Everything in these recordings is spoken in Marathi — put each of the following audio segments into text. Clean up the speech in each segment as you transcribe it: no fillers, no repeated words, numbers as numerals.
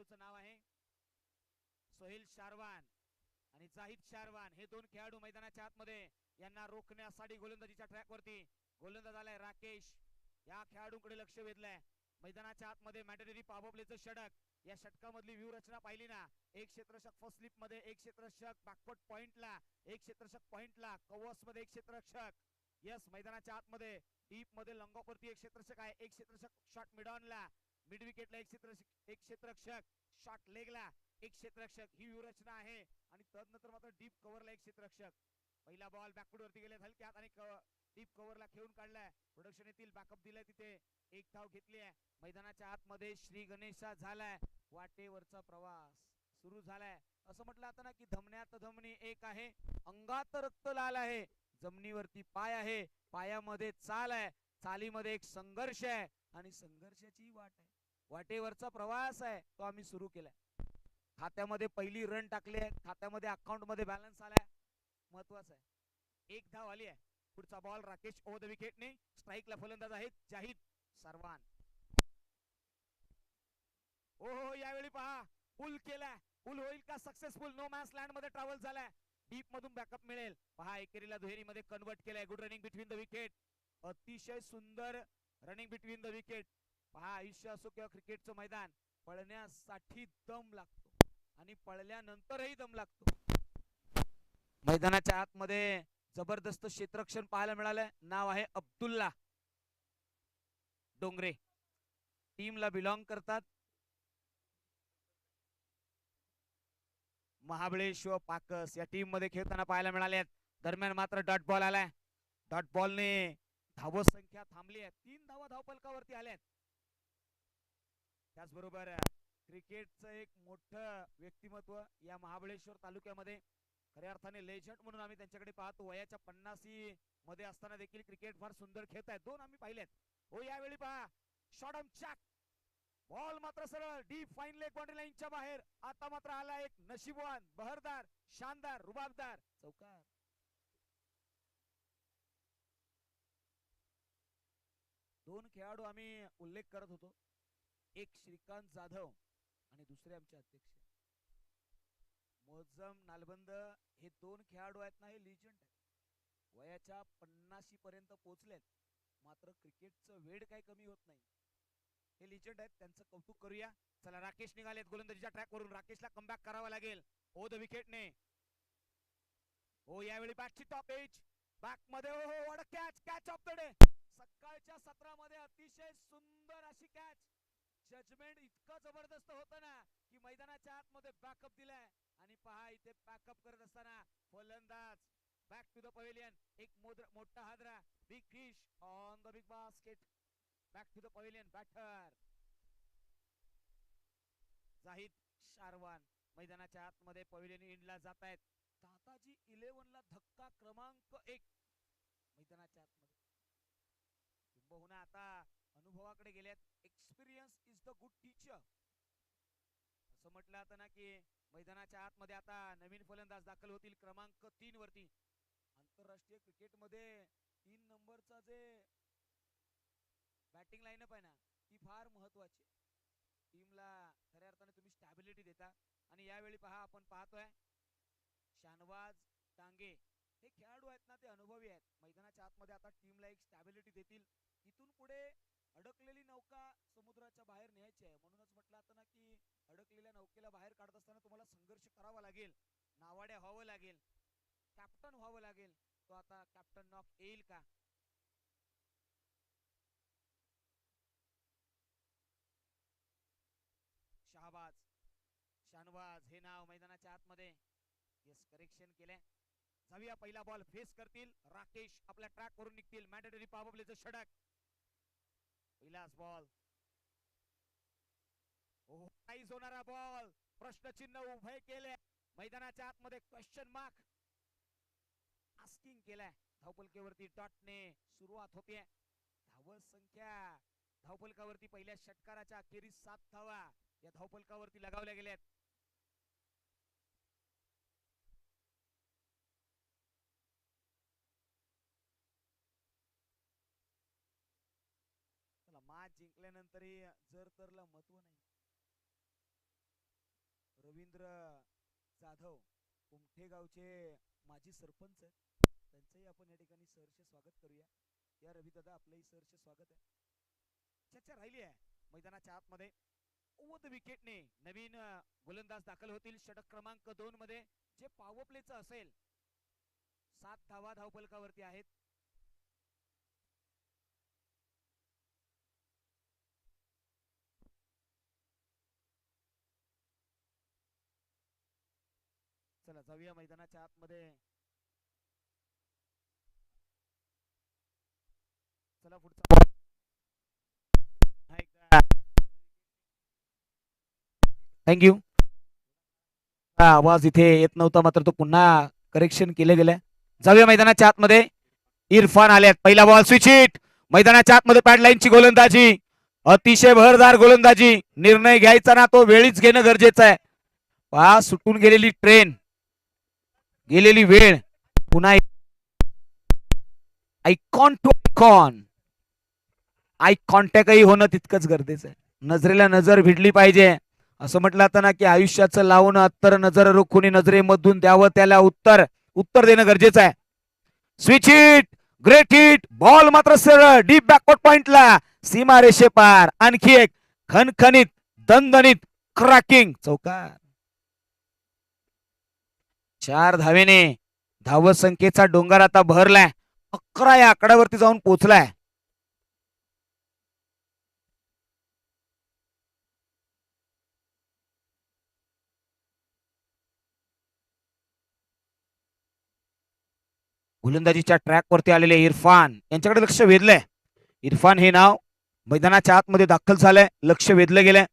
खेळाडूचं नाव आहे सोहेल शारवान आणि जाहिद शारवान. हे दोन खेळाडू मैदानाच्या आतमध्ये यांना रोखण्यासाठी गोलंदाजीच्या ट्रॅकवरती गोलंदाज आलाय राकेश. या खेळाडूंकडे लक्ष वेधलंय. मैदानाच्या आतमध्ये मॅन्डेटरी पॉवर प्लेचं षटक. या षटकामधली व्यूहरचना पाहिली ना, एक क्षेत्ररक्षक फर्स्ट स्लिप मध्ये, एक क्षेत्ररक्षक बॅकवर्ड पॉइंटला, एक क्षेत्ररक्षक पॉइंटला, कव्हर्स मध्ये एक क्षेत्ररक्षक. यस, मैदानाच्या आतमध्ये डीप मध्ये लॉंगॉपवरती एक क्षेत्ररक्षक आहे, एक क्षेत्ररक्षक शॉर्ट मिड ऑनला, मिड विकेटला एक क्षेत्ररक्षक, शॉर्ट लेगला एक क्षेत्ररक्षक. ही व्यूहरचना आहे. आणि तदनंतर मात्र डीप कव्हरला एक क्षेत्ररक्षक. पहिला बॉल बॅकवर्ड वरती गेले हलक्यात आणि डीप कव्हरला खेळून काढलाय. प्रोडक्शन येथील बॅकअप दिलाय, तिथे एक धाव घेतली आहे. मैदानाच्या आतमध्ये श्री गणेशा झालाय. वाटेवरचा प्रवास सुरू झालाय. असं म्हटलं आता ना की धमन्यात धमनी एक आहे, अंगात रक्त लाल आहे, जमिनीवरती पाय आहे, पायामध्ये चाल आहे, चालीमध्ये एक संघर्ष आहे आणि संघर्षाची वाट आहे. वाटेवरचा प्रवास आहे तो आम्ही सुरू केलाय. खात्यामध्ये पहिली रन टाकली आहे, खात्यामध्ये अकाउंट मध्ये बॅलन्स आलाय, महत्वाचं आहे. एक धाव आली आहे. पुढचा बॉल राकेश ओव्हर द विकेटने. स्ट्राईकला फलंदाज आहेत जाहिद शारवान. ओहो, यावेळी पहा पुल केलाय. पुल होईल का सक्सेसफुल? नो मॅन्स लँड मध्ये ट्रॅव्हल झालाय. डीप मधून बॅकअप मिळेल. पहा एकेरीला दुहेरीमध्ये कन्वर्ट केलाय. Good running between the wicket. अतिशय सुंदर रनिंग बिटवीन द विकेट. पहा, आयुष्य असो किंवा क्रिकेटचं मैदान, पळण्यासाठी दम लागतो आणि पळल्यानंतरही दम लागतो. मैदानाच्या आतमध्ये जबरदस्त क्षेत्ररक्षण पाहायला मिळालंय. नाव आहे अब्दुल्ला डोंगरे. टीमला बिलॉंग करतात. महाबळेश्वर पाकस या टीम मध्ये खेळताना पाहायला मिळाले. दरम्यान मात्र डॉट बॉल आलाय. डॉट बॉलने धाव संख्या थांबली आहे. 3 धावा धावफलकावरती आल्यात. त्याचबरोबर क्रिकेटचं एक मोठं व्यक्तिमत्व या महाबळेश्वर तालुक्यामध्ये, खऱ्या अर्थाने लेजंड म्हणून आम्ही त्यांच्याकडे पाहतो. वयाच्या 50 मध्ये असताना देखील क्रिकेट फार सुंदर खेळतायत. 2 आम्ही पाहिलेत. हो, यावेळी पहा शॉट ऑन चॅक. बॉल मात्र सरळ डीप फाईन लेग बाउंड्री लाईनच्या बाहेर. आता मात्र आला एक नशीबवान, बहरदार, शानदार, रुबाबदार चौकार. दोन खेळाडू आम्ही उल्लेख करत होतो, एक श्रीकांत जाधव आणि दुसरे आमचे अध्यक्ष मोजम नालबंद. हे 2 खेळाडू आहेत ना, हे लिजंड आहेत. वयाच्या 50 पर्यंत पोहोचलेत, मात्र क्रिकेटचं वेळ काही कमी होत नाही. हे लिजंड आहेत, त्यांचं कौतुक करूया. चला, राकेश निघालेत गोलंदाजीच्या ट्रॅक वरून. राकेशला कमबॅक करावा लागेल ओ द विकेटने. हो, यावेळी बॅटची टॉप एज बॅक मध्ये. हो, what a catch, catch of the day. सकाळच्या सत्रामध्ये अतिशय सुंदर अशी कॅच. जजमेंट इतकं जबरदस्त होतं ना की मैदानाच्या आतमध्ये बॅकअप दिलाय. आणि पहा, इथे बॅकअप करत असताना फलंदाज बॅक टू द पवेलियन. एक मोठा हादरा, big fish on the big basket. Back to the pavilion. Batter Zahid Sharwan मैदानाच्या आतमध्ये पवेलियन इंडला जात आहेत. दादाजी 11 ला धक्का क्रमांक 1 मैदानाच्या आतमध्ये. किंबहुना आता अनुभवाकडे गेल्यात. Experience is the good teacher असं म्हटलं आता ना की मैदानाच्या आतमध्ये आता नवीन फलंदाज दाखल होतील क्रमांक 3 वरती. आंतरराष्ट्रीय क्रिकेट मध्ये 3 नंबरचा जे बॅटिंग लाईनअप आहे ना, ती फार महत्वाची. टीमला खऱ्या अर्थाने तुम्ही स्टॅबिलिटी देता. आणि यावेळी पहा, आपण पाहतोय शानवाज डांगे हे खेळाडू आहेत ना, ते अनुभवी आहेत. मैदानाच्या आतमध्ये आता टीमला एक स्टॅबिलिटी देतील. इथून पुढे अडकलेली नौका समुद्राच्या बाहेर न्यायची आहे. म्हणूनच म्हटलं आता ना की अडकलेल्या नौकेला बाहेर काढत असताना तुम्हाला संघर्ष करावा लागेल, नावाड्या व्हावं लागेल, कॅप्टन व्हावं लागेल. तो आता कॅप्टन नॉक येईल का? शानवाज हे नाव मैदानाच्या आतमध्ये. येस, करेक्शन केलंय. जाऊया, पहिला बॉल फेस करतील राकेश. आपल्या ट्रॅक वरून निघतील. मॅन्डेटरी पॉवर प्लेचं षटक. पहिलाच बॉल. काहीच होणारा बॉल. प्रश्नचिन्ह उभे केले मैदानाच्या आतमध्ये. क्वेश्चन मार्क आस्किंग केलाय. धावपलकेवरती डॉटने सुरुवात होते. धाव संख्या धावपलकावरती पहिल्या षटकाराच्या अखेरीस 7 धावा या धावपलकावरती लगावल्या गेल्यात. चला, मॅच जिंकल्यानंतरही जर तरला महत्व नाही. रवींद्र जाधव कुमठे गावचे माजी सरपंच आहेत, त्यांचंही आपण या ठिकाणी सहर्ष स्वागत करूया. या रवी दादा आपलंही सहर्ष स्वागत आहे. चर्चा राहिली आहे मैदानाच्या आतमध्ये. ओव्हर द विकेटने नवीन गोलंदाज दाखल होतील षटक क्रमांक 2 मध्ये, जे पॉवर प्लेचं असेल. 7 धावा धावफलकावरती आहेत. चला जाऊया मैदानाच्या आतमध्ये. चला पुढचा थँक्यू. आवाज इथे येत नव्हता, मात्र तो पुन्हा करेक्शन केलं गेलं. जाऊया मैदानाच्या आतमध्ये. इरफान आल्यात. पहिला बॉल स्विच हिट. मैदानाच्या आतमध्ये पॅडलाईनची गोलंदाजी, अतिशय भरदार गोलंदाजी. निर्णय घ्यायचा ना तो वेळीच घेणं गरजेचं आहे. पहा सुटून गेलेली ट्रेन, गेलेली वेळ. पुन्हा आयकॉन टू आयकॉन. आय कॉन्टॅक्टही होणं तितकंच गरजेचं आहे. नजरेला नजर भिडली पाहिजे. असं म्हटलं जातं ना की आयुष्याचं लावून अत्तर नजर रोखून नजरेमधून द्यावं त्याला उत्तर देणं गरजेचं आहे. Switch hit, great hit. Ball मात्र सरळ डीप बॅकवर्ड पॉइंटला, सीमा रेषे पार. आणखी एक खणखणीत दणदणीत क्रॅकिंग चौकार. 4 धावेने धावसंख्येचा डोंगर आता भरलाय. 11 या आकड्यावरती जाऊन पोहोचलाय. गोलंदाजीच्या ट्रॅक वरती आलेले इरफान यांच्याकडे लक्ष वेधलंय. इरफान हे नाव मैदानाच्या आतमध्ये दाखल झालंय. लक्ष वेधलं गेलंय.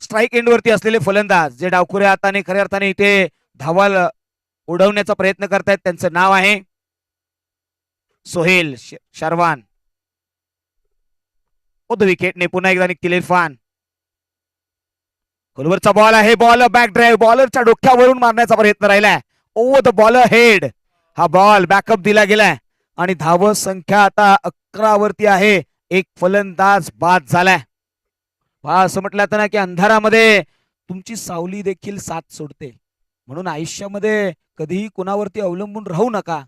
स्ट्राईक एंड वरती असलेले फलंदाज जे डावखुऱ्या हाताने खऱ्या अर्थाने इथे धावा उडवण्याचा प्रयत्न करतायत, त्यांचं नाव आहे सोहेल शारवान. ओव्हर द विकेटने पुन्हा एकदा निघतील इरफान. खोलवरचा बॉल आहे. बॉल बॅक ड्राईव्ह, बॉलरच्या डोक्यावरून मारण्याचा प्रयत्न राहिलाय. Over the bowler head. हा बॉल बॅकअप दिला गेलाय आणि धाव संख्या आता 11 वरती आहे. एक फलंदाज बाद झालाय. असं म्हटलं जातं ना की अंधारामध्ये तुमची सावली देखील साथ सोडते. म्हणून आयुष्यामध्ये कधीही कुणावरती अवलंबून राहू नका.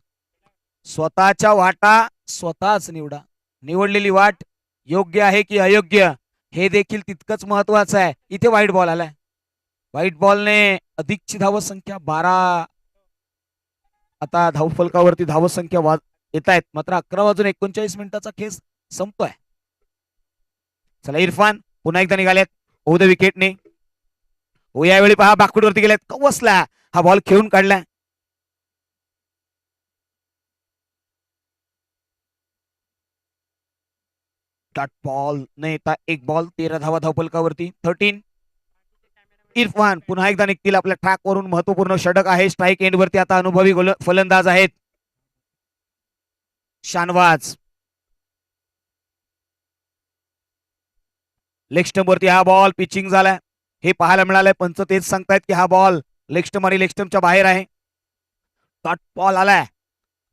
स्वतःच्या वाटा स्वतःच निवडा. निवडलेली वाट योग्य आहे की अयोग्य हे देखील तितकंच महत्वाचं आहे. इथे व्हाईट बॉल आलाय. व्हाईट बॉलने अधिकची धावसंख्या 12. आता धावफलकावरती धावसंख्या येत आहेत, मात्र 11:39 खेळ संपतोय. चला इरफान पुन्हा एकदा निघालेत ओव्हर द विकेटने. यावेळी पहा बॅकफूट वरती गेलेत. कवसला हा बॉल खेळून काढलाय. डॉट बॉल न येता एक बॉल. 13 धावा धावफलकावरती. 13. इरफान पुन्हा एकदा निघतील आपल्या ट्रॅक वरून. महत्वपूर्ण षटक आहे. स्ट्राईक एंड वरती आता अनुभवी फलंदाज आहेत शानवाज. लेग स्टंप वरती हा बॉल पिचिंग झालाय. हे पाहायला मिळालंय. पंच तेच सांगतायत की हा बॉल लेग स्टंप आणि लेग स्टंपच्या बाहेर आहे. डॉट बॉल आलाय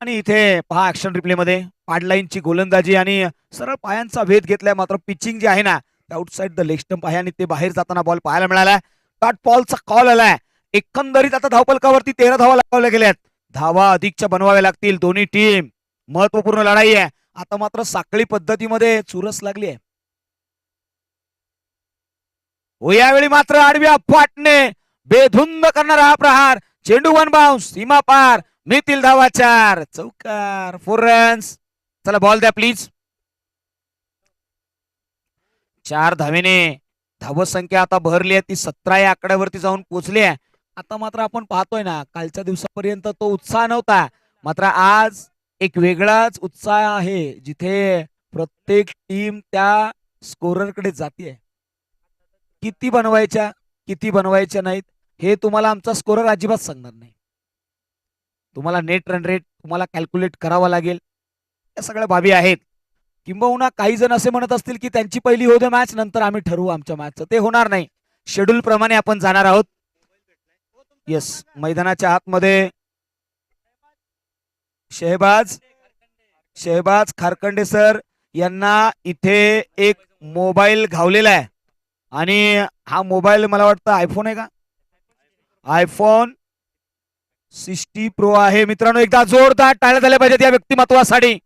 आणि इथे पहा ऍक्शन रिप्ले मध्ये पाडलाईनची गोलंदाजी आणि सरळ पायांचा भेद घेतलाय. मात्र पिचिंग जे आहे ना ते आउटसाइड द लेग स्टंप आहे आणि ते बाहेर जाताना बॉल पाहायला मिळाला. डॉट बॉलचा कॉल आलाय. एकंदरीत आता धावफलकावरती 13 धावा लावल्या गेल्यात. धावा अधिकच्या बनवाव्या लागतील. दोन्ही टीम महत्वपूर्ण लढाई आहे. आता मात्र साखळी पद्धतीमध्ये चुरस लागली आहे. यावेळी मात्र आडव्या फाटणे बेधुंद करणारा हा प्रहार. चेंडू वन बाउन्स, सीमा पार. मिळतील धावा 4. चौकार. 4 रन्स. चला बॉल द्या प्लीज. 4 धावेने धावसंख्या आता भरली आहे. ती 17 या आकड्यावरती जाऊन पोहोचली आहे. आता मात्र आपण पाहतोय ना कालच्या दिवसापर्यंत तो उत्साह नव्हता, मात्र आज एक वेगळाच उत्साह आहे, जिथे प्रत्येक टीम त्या स्कोररकडे जाते. किती बनवायच्या नाहीत हे तुम्हाला आमचा स्कोरर अजिबात सांगणार नाही. तुम्हाला नेट रन रेट तुम्हाला कॅल्क्युलेट करावा लागेल. या सगळ्या बाबी आहेत. किंबहुना काही जण असे म्हणत असतील की त्यांची पहिली होऊ दे मॅच, नंतर आम्ही ठरवू आमच्या मॅचचं. ते होणार नाही. शेड्यूल प्रमाणे आपण जाणार आहोत. येस, मैदानाच्या आतमध्ये शहबाज खारकंडे सर यांना इथे एक मोबाईल घावलेला आहे आणि हा मोबाईल मला वाटतं आयफोन आहे का? आयफोन 60 प्रो आहे मित्रांनो. एकदा जोरदार टाळ्या झाल्या पाहिजेत या व्यक्तिमत्वासाठी.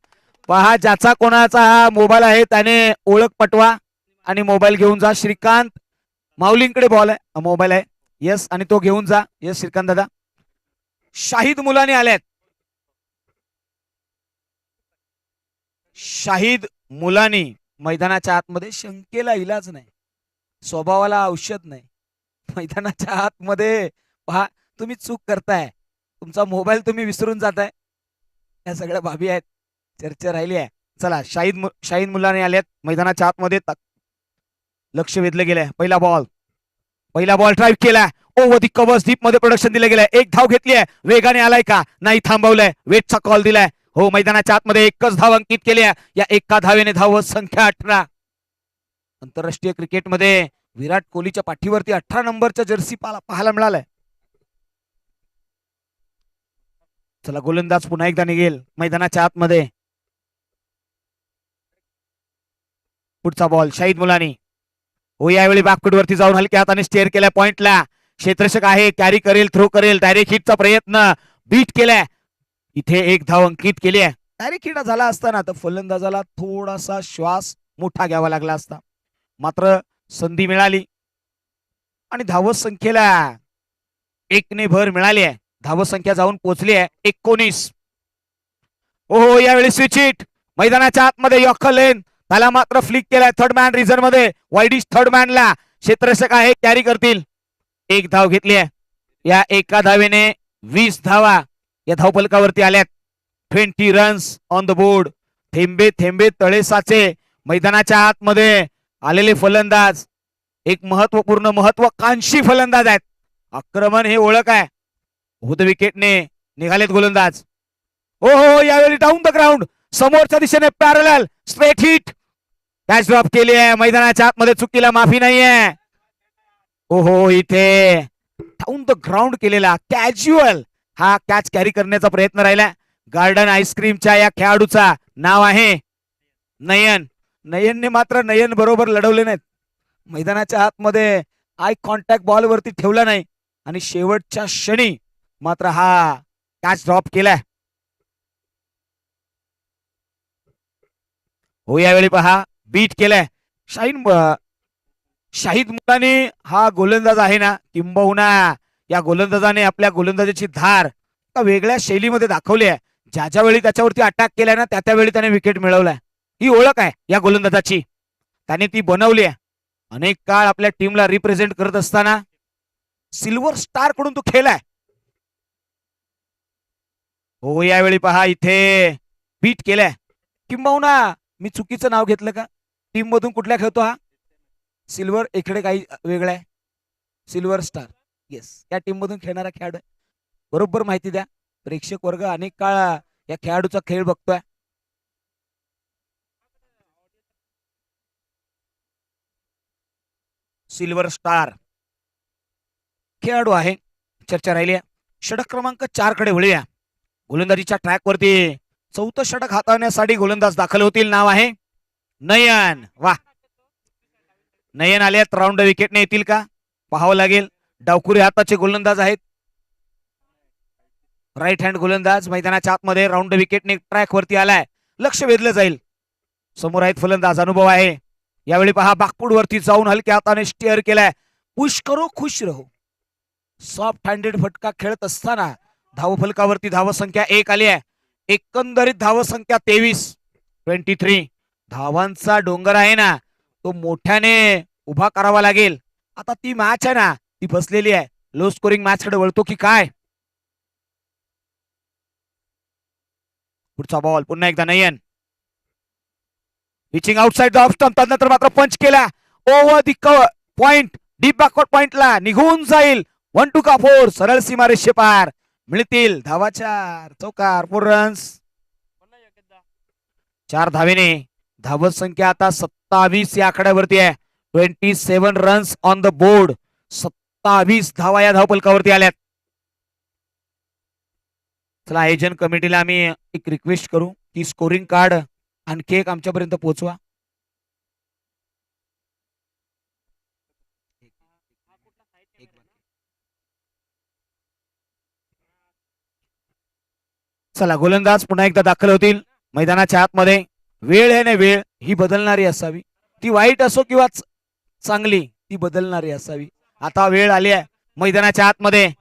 पहा ज्याचा कोणाचा हा मोबाईल आहे त्याने ओळख पटवा आणि मोबाईल घेऊन जा. श्रीकांत माऊलींकडे बॉल आहे, मोबाईल आहे. येस, आणि तो घेऊन जा. येस श्रीकांत दादा. शाहिद मुलानी आल्यात. शाहिद मुलानी मैदानाच्या आतमध्ये. शंकेला इलाज नाही, स्वभावाला औषध नाही. मैदानाच्या आतमध्ये पहा तुम्ही चूक करताय, तुमचा मोबाईल तुम्ही विसरून जाताय. या सगळ्या बाबी आहेत, चर्चा राहिली आहे. चला शाहिद मुलानी आल्यात मैदानाच्या आतमध्ये. लक्ष वेधलं गेलंय. पहिला बॉल ड्राईव्ह केला. ओव्हर कव्हर्स डीप मध्ये प्रोडक्शन दिलं गेलंय. एक धाव घेतली आहे. वेगाने आलाय का नाही, थांबवलंय. वेटचा कॉल दिलाय. हो, मैदानाच्या आतमध्ये एकच धाव अंकित केली आहे. या एका धावेने धाव संख्या 18. आंतरराष्ट्रीय क्रिकेटमध्ये विराट कोहलीच्या पाठीवरती 18 नंबरचा जर्सी पाहायला मिळालाय. चला गोलंदाज पुन्हा एकदा निघेल मैदानाच्या आतमध्ये. पुढचा बॉल शाहिद मुलानी. हो, यावेळी बॅकफूटवरती जाऊन हलक्या हाताने स्टेअर केलाय पॉइंटला. क्षेत्ररक्षक आहे, कॅरी करेल, थ्रो करेल. डायरेक्ट हिटचा प्रयत्न, बीट केलाय. इथे एक धाव अंकित केली आहे. डायरेक्ट हिट झाला असताना तर फलंदाजाला थोडासा श्वास मोठा घ्यावा लागला असता, मात्र संधी मिळाली आणि धावत संख्येला 1 ने भर मिळाली आहे. धावत संख्या जाऊन पोहोचली आहे 19. ओहो, यावेळी स्विच हिट मैदानाच्या आतमध्ये. यॉर्कर लेन, त्याला मात्र फ्लिक केलाय थर्ड मॅन रिझन मध्ये. वाईडिश थर्ड मॅनला क्षेत्ररक्षक आहे, कॅरी करतील. एक धाव घेतली आहे. या एका धावेने 20 धावा या धावफलकावरती आल्यात. 20 रन्स ऑन द बोर्ड. थेंबे थेंबे तळे साचे. मैदानाच्या आतमध्ये आलेले फलंदाज एक महत्वाकांक्षी फलंदाज आहेत. आक्रमण हे ओळख आहे. हुद विकेटने निघालेत गोलंदाज. हो, यावेळी डाऊन द ग्राउंड, समोरच्या दिशेने parallel straight hit. Catch drop केली आहे. मैदानाच्या आतमध्ये चुकीला माफी नाहीये. ओहो, इथे डाऊन द ग्राउंड केलेला कॅज्युअल हा कॅच कॅरी करण्याचा प्रयत्न राहिला. गार्डन आईस्क्रीमच्या या खेळाडूचा नाव आहे नयन. नयनने मात्र नयन बरोबर लढवले नाहीत. मैदानाच्या आतमध्ये आय कॉन्टॅक्ट बॉल वरती ठेवला नाही आणि शेवटच्या क्षणी मात्र हा कॅच ड्रॉप केलाय. हो, यावेळी पहा बीट केलाय. शाहिद मुलानी हा गोलंदाज आहे ना, किंबहुना या गोलंदाजाने आपल्या गोलंदाजीची धार एका वेगळ्या शैलीमध्ये दाखवली आहे. ज्या वेळी त्याच्यावरती अटॅक केलाय ना, त्या वेळी त्याने विकेट मिळवलाय. ही ओळख आहे या गोलंदाजाची, त्याने ती बनवली आहे. अनेक काळ आपल्या टीमला रिप्रेझेंट करत असताना सिल्वर स्टार कडून तो खेळलाय. हो, यावेळी पहा इथे बीट केलाय. किंबहुना मी चुकीचं नाव घेतलं का? टीम मधून कुठल्या खेळतो हा? सिल्वर, इकडे काही वेगळं आहे. सिल्वर स्टार, येस, या टीम मधून खेळणारा खेळाडू. बरोबर माहिती द्या. प्रेक्षक वर्ग अनेक काळ या खेळाडूचा खेळ बघतोय. सिल्वर स्टार खेळाडू आहे. चर्चा राहिली आहे. षटक क्रमांक 4 कडे वळूया. गोलंदाजीच्या ट्रॅक वरती 4थं षटक हाताळण्यासाठी गोलंदाज दाखल होतील. नाव आहे नयन. वाह, नयन आल्यात. राऊंड विकेटने येतील का पाहावं लागेल. डावखुरी हाताचे गोलंदाज आहेत. राईट हँड गोलंदाज मैदानाच्या आतमध्ये राऊंड विकेटने ट्रॅक वरती आलाय. लक्ष वेधलं जाईल. समोर आहेत फलंदाज, अनुभव आहे. यावेळी पहा बॅकफूट वरती जाऊन हलक्या हाताने स्टेअर केलाय. पुश करो खुश रहो. सॉफ्ट हँडेड फटका खेळत असताना धावफलकावरती धावसंख्या 1 आली आहे. एकंदरीत धावसंख्या 23. धावांचा डोंगर आहे ना, तो मोठ्याने उभा करावा लागेल. आता ती मॅच आहे ना, ती बसलेली आहे. लो स्कोरिंग मॅच कडे वळतो की काय? पुढचा बॉल पुन्हा एकदा नयन. Pitching outside the off stump. त्यानंतर मात्र पंच केला. Over the cover point, deep backward पॉइंटला निघून जाईल. 1-2 का 4 सरळ सीमारेषे पार. मिळतील धावा 4. चौकार, 4 रन्स. 4 धावेने धावत संख्या आता 27 या आकड्यावरती आहे. 27 रन्स ऑन द बोर्ड. 27 धावा या धावफलकावरती आल्यात. चला, आयोजन कमिटीला आम्ही एक रिक्वेस्ट करू की स्कोरिंग कार्ड आणखी एक आमच्यापर्यंत पोहोचवा. चला गोलंदाज पुन्हा एकदा दाखल होतील मैदानाच्या आतमध्ये. वेळ आहे ना, वेळ ही बदलणारी असावी, ती वाईट असो किंवा चांगली, ती बदलणारी असावी. आता वेळ आली आहे मैदानाच्या आतमध्ये.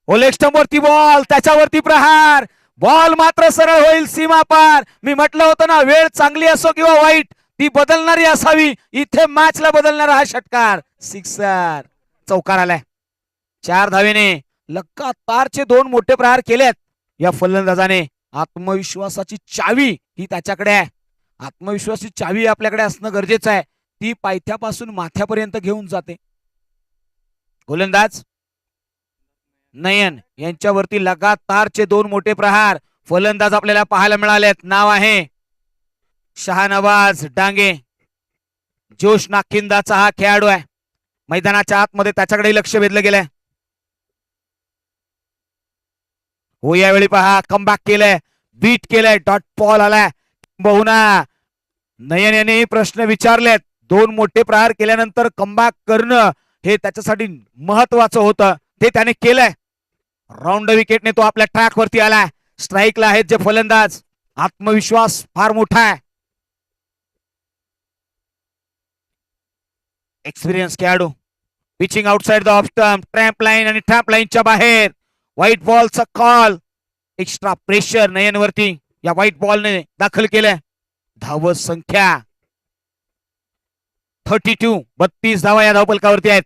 ओलेग स्टंप वरती बॉल, त्याच्यावरती प्रहार, बॉल मात्र सरळ होईल सीमा पार. मी म्हटलं होतं ना, वेळ चांगली असो किंवा वाईट, ती बदलणारी असावी. इथे मॅचला बदलणारा हा षटकार, सिक्सर, चौकार आलाय. 4 धावेने लगातारचे 2 मोठे प्रहार केलेत या फलंदाजाने. आत्मविश्वासाची चावी ही त्याच्याकडे आहे. आत्मविश्वासाची चावी आपल्याकडे असणं गरजेचं आहे, ती पायथ्यापासून माथ्यापर्यंत घेऊन जाते. गोलंदाज नयन यांच्यावरती लगातारचे 2 मोठे प्रहार फलंदाज आपल्याला पाहायला मिळालेत. नाव आहे शहानवाज डांगे. जोश नाखिंदाचा हा खेळाडू आहे. मैदानाच्या आतमध्ये त्याच्याकडे लक्ष वेधलं गेलंय. हो, यावेळी पहा कमबॅक केलंय, बीट केलंय, डॉट बॉल आलाय. बहुना नयन यांनी प्रश्न विचारलेत. 2 मोठे प्रहार केल्यानंतर कमबॅक करणं हे त्याच्यासाठी महत्वाचं होतं, ते त्याने केलंय. राऊंड विकेटने तो आपल्या ट्रॅक वरती आलाय. स्ट्राईकला आहेत जे फलंदाज. आत्मविश्वास फार मोठा आहे. एक्सपिरियन्स खेळाडू. Pitching outside the off stump, tramp line आणि ट्रॅम्प लाईनच्या बाहेर. व्हाईट बॉलचा कॉल. एक्स्ट्रा प्रेशर नयन वरती या व्हाईट बॉलने दाखल केलंय. धाव संख्या 32, 32 धावा या धावपलकावरती आहेत.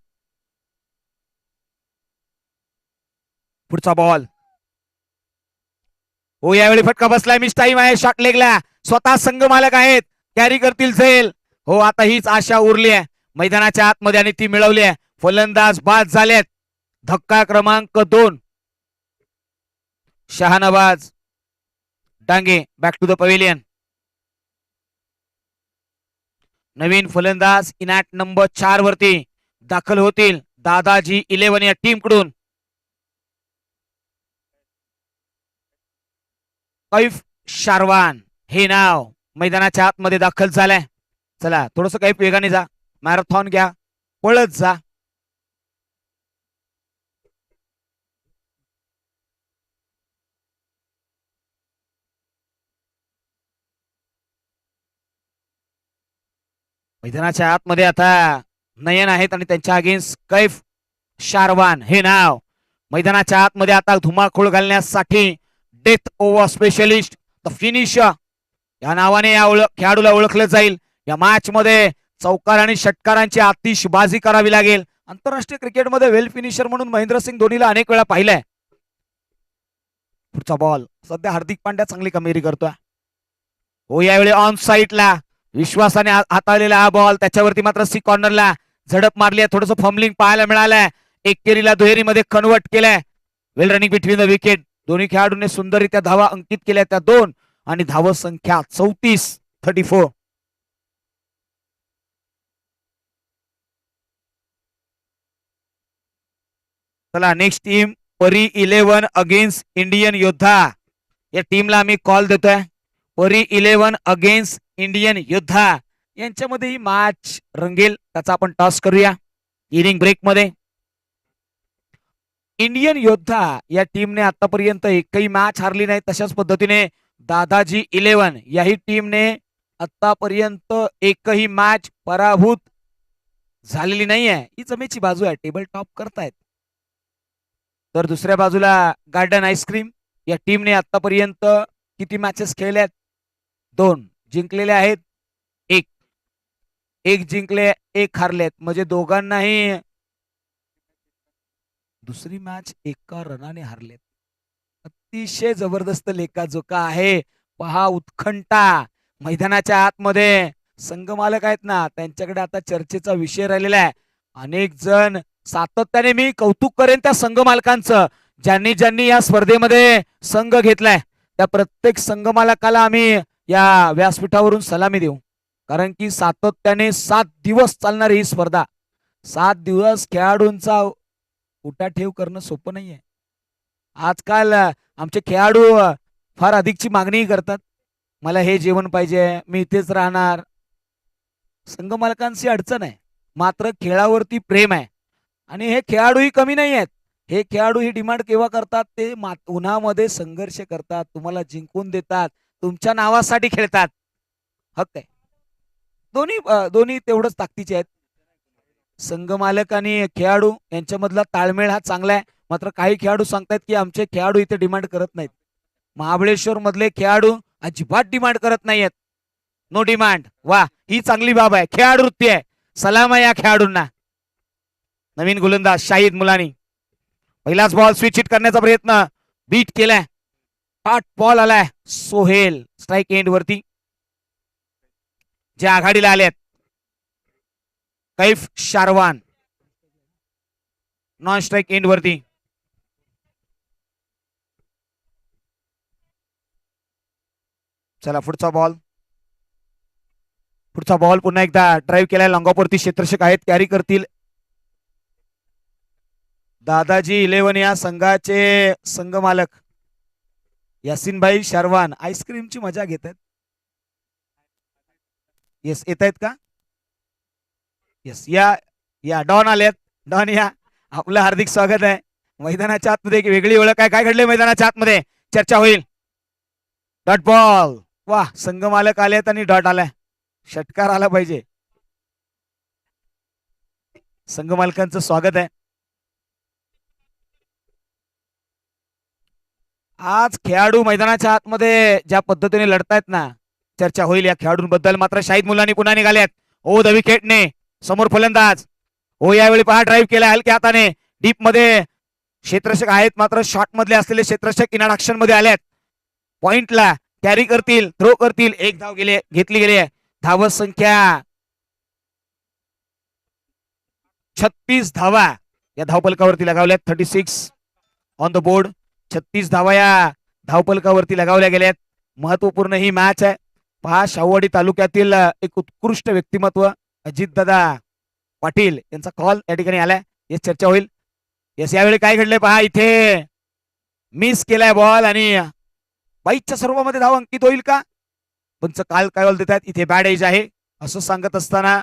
पुढचा बॉल. हो, यावेळी फटका बसलाय. मिस टाइम आहे शॉट लेगला. स्वतः संघ मालक आहेत, कॅरी करतील झेल. हो, आता हीच आशा उरली आहे मैदानाच्या आतमध्ये आणि ती मिळवली आहे. फलंदाज बाद झालेत. धक्का क्रमांक 2. Shahnawaz Dange back to the pavilion. नवीन फलंदाज इनॅट नंबर 4 वरती दाखल होतील दादाजी 11 या टीम कडून. कैफ शारवान हे नाव मैदानाच्या आतमध्ये दाखल झालंय. चला थोडस काही वेगाने जा, मॅरेथॉन घ्या, पळत जा. मैदानाच्या आतमध्ये आता नयन आहेत आणि त्यांच्या अगेन्स्ट कैफ शारवान हे नाव. मैदानाच्या आतमध्ये आता धुमाकूळ घालण्यासाठी death over specialist the finisher या नावाने या खेळाडूला ओळखलं जाईल. या मॅच मध्ये चौकार आणि षटकारांची आतिषबाजी करावी लागेल. आंतरराष्ट्रीय क्रिकेटमध्ये वेल फिनिशर म्हणून महेंद्रसिंग धोनीला अनेक वेळा पाहिलंय. पुढचा बॉल. सध्या हार्दिक पांड्या चांगली कामगिरी करतोय. हो, यावेळी ऑन साईडला विश्वासाने हाताळलेला हा बॉल. त्याच्यावरती मात्र सी कॉर्नरला झडप मारली आहे. थोडस फॉर्मलिंग पाहायला मिळालंय. एकेरीला दुहेरीमध्ये कन्वर्ट केलंय. वेल रनिंग बिटवीन द विकेट. दोन्ही खेळाडूंनी सुंदररित्या धावा अंकित केल्या त्या 2 आणि धाव संख्या 34. चला नेक्स्ट टीम परी 11 अगेन्स्ट इंडियन योद्धा. या टीमला आम्ही कॉल देतोय. परी 11 अगेन्स्ट इंडियन योद्धा यांच्यामध्ये ही मॅच रंगेल. त्याचा आपण टॉस करूया इनिंग ब्रेक मध्ये. इंडियन योद्धा या टीमने आतापर्यंत एकही मॅच हारली नाही. तशाच पद्धतीने दादाजी 11 याही टीमने आतापर्यंत एकही मॅच पराभूत झालेली नाही आहे. ही जमेची बाजू आहे, टेबल टॉप करतायत. तर दुसऱ्या बाजूला गार्डन आईस्क्रीम या टीमने आतापर्यंत किती मॅचेस खेळल्यात? 2 जिंकलेले आहेत, 1 जिंकले 1 हारलेत. म्हणजे दोघांनाही दुसरी मॅच 1 रनाने हारलेत. अतिशय जबरदस्त लेखाजोखा आहे. पहा उत्कंठा. मैदानाच्या आतमध्ये संघ मालक आहेत ना, त्यांच्याकडे आता चर्चेचा विषय राहिलेला आहे. अनेक जण सातत्याने मी कौतुक करेन त्या संघ मालकांचं, ज्यांनी ज्यांनी या स्पर्धेमध्ये संघ घेतलाय. त्या प्रत्येक संघ मालकाला आम्ही या व्यासपीठावरून सलामी देऊ. कारण की सातत्याने 7 दिवस चालणारी ही स्पर्धा, 7 दिवस खेळाडूंचा उठाठेव करणं सोपं नाहीये. आजकाल आमचे खेळाडू फार अधिकची मागणी करतात. मला हे जेवण पाहिजे, मी इथेच राहणार. संघ मालकांची अडचण आहे, मात्र खेळावरती प्रेम आहे. आणि हे खेळाडूही कमी नाही आहेत. हे खेळाडू ही डिमांड केव्हा करतात? ते उन्हामध्ये संघर्ष करतात, तुम्हाला जिंकून देतात, तुमच्या नावासाठी खेळतात. हक्क आहे. दोन्ही दोन्ही तेवढंच ताकदीचे आहेत. संघ मालक आणि खेळाडू यांच्यामधला ताळमेळ हा चांगला आहे. मात्र काही खेळाडू सांगतायत की आमचे खेळाडू इथे डिमांड करत नाहीत. महाबळेश्वर मधले खेळाडू अजिबात डिमांड करत नाहीयेत. No demand. वा, ही चांगली बाब आहे. खेळाडू वृत्ती आहे. सलाम आहे या खेळाडूंना. नवीन गोलंदाज शाहिद मुलानी. पहिलाच बॉल स्विच हिट करण्याचा प्रयत्न, बीट केलाय. हॉट बॉल आलाय. सोहेल स्ट्राईक एंड वरती जे आघाडीला आलेत. कैफ शारवान नॉन स्ट्राईक एंड वरती. चला पुढचा बॉल. पुढचा बॉल पुन्हा एकदा ड्राईव्ह केलाय. लॉंगॉपवरती क्षेत्ररक्षक आहेत, कॅरी करतील. दादाजी 11 या संघाचे संघ मालक यासिनभाई शर्वान आईस्क्रीमची मजा घेत आहेत. येस, येत आहेत का? येस, या डॉन आलेत. डॉन या, आपलं हार्दिक स्वागत आहे. मैदानाच्या आतमध्ये एक वेगळी ओळख आहे. काय घडले मैदानाच्या आतमध्ये? चर्चा होईल. Dot ball. वा, संघ मालक आलेत आणि डॉट आलाय. षटकार आला पाहिजे. संघ मालकांचं स्वागत आहे. आज खेळाडू मैदानाच्या आतमध्ये ज्या पद्धतीने लढतायत ना, चर्चा होईल या खेळाडूंबद्दल. मात्र शाहिद मुलांनी पुन्हा निघाल्यात. ओ द विकेटने समोर फलंदाज. ओ यावेळी पहा ड्राईव्ह केला हलक्या हाताने. डीप मध्ये क्षेत्ररक्षक आहेत, मात्र शॉट मधले असलेले क्षेत्ररक्षक इन ऍक्शन मध्ये आलेत. पॉइंटला कॅरी करतील, थ्रो करतील. एक धाव घेतली गेली आहे. धाव संख्या 36 धावा या धावपलकावरती लगावल्यात. 36 ऑन द बोर्ड. 36 धावा या धावपलकावरती लगावल्या गेल्यात. महत्वपूर्ण ही मॅच आहे. पहा, शाहूवाडी तालुक्यातील एक उत्कृष्ट व्यक्तिमत्व अजितदादा पाटील यांचा कॉल या ठिकाणी आलाय. येस, चर्चा होईल. येस, यावेळी काय घडलंय पहा. इथे मिस केलाय बॉल आणि बाईच्या सर्वांमध्ये धाव अंकित होईल का? पंच काल काय देत आहेत, इथे बॅड एज आहे असं सांगत असताना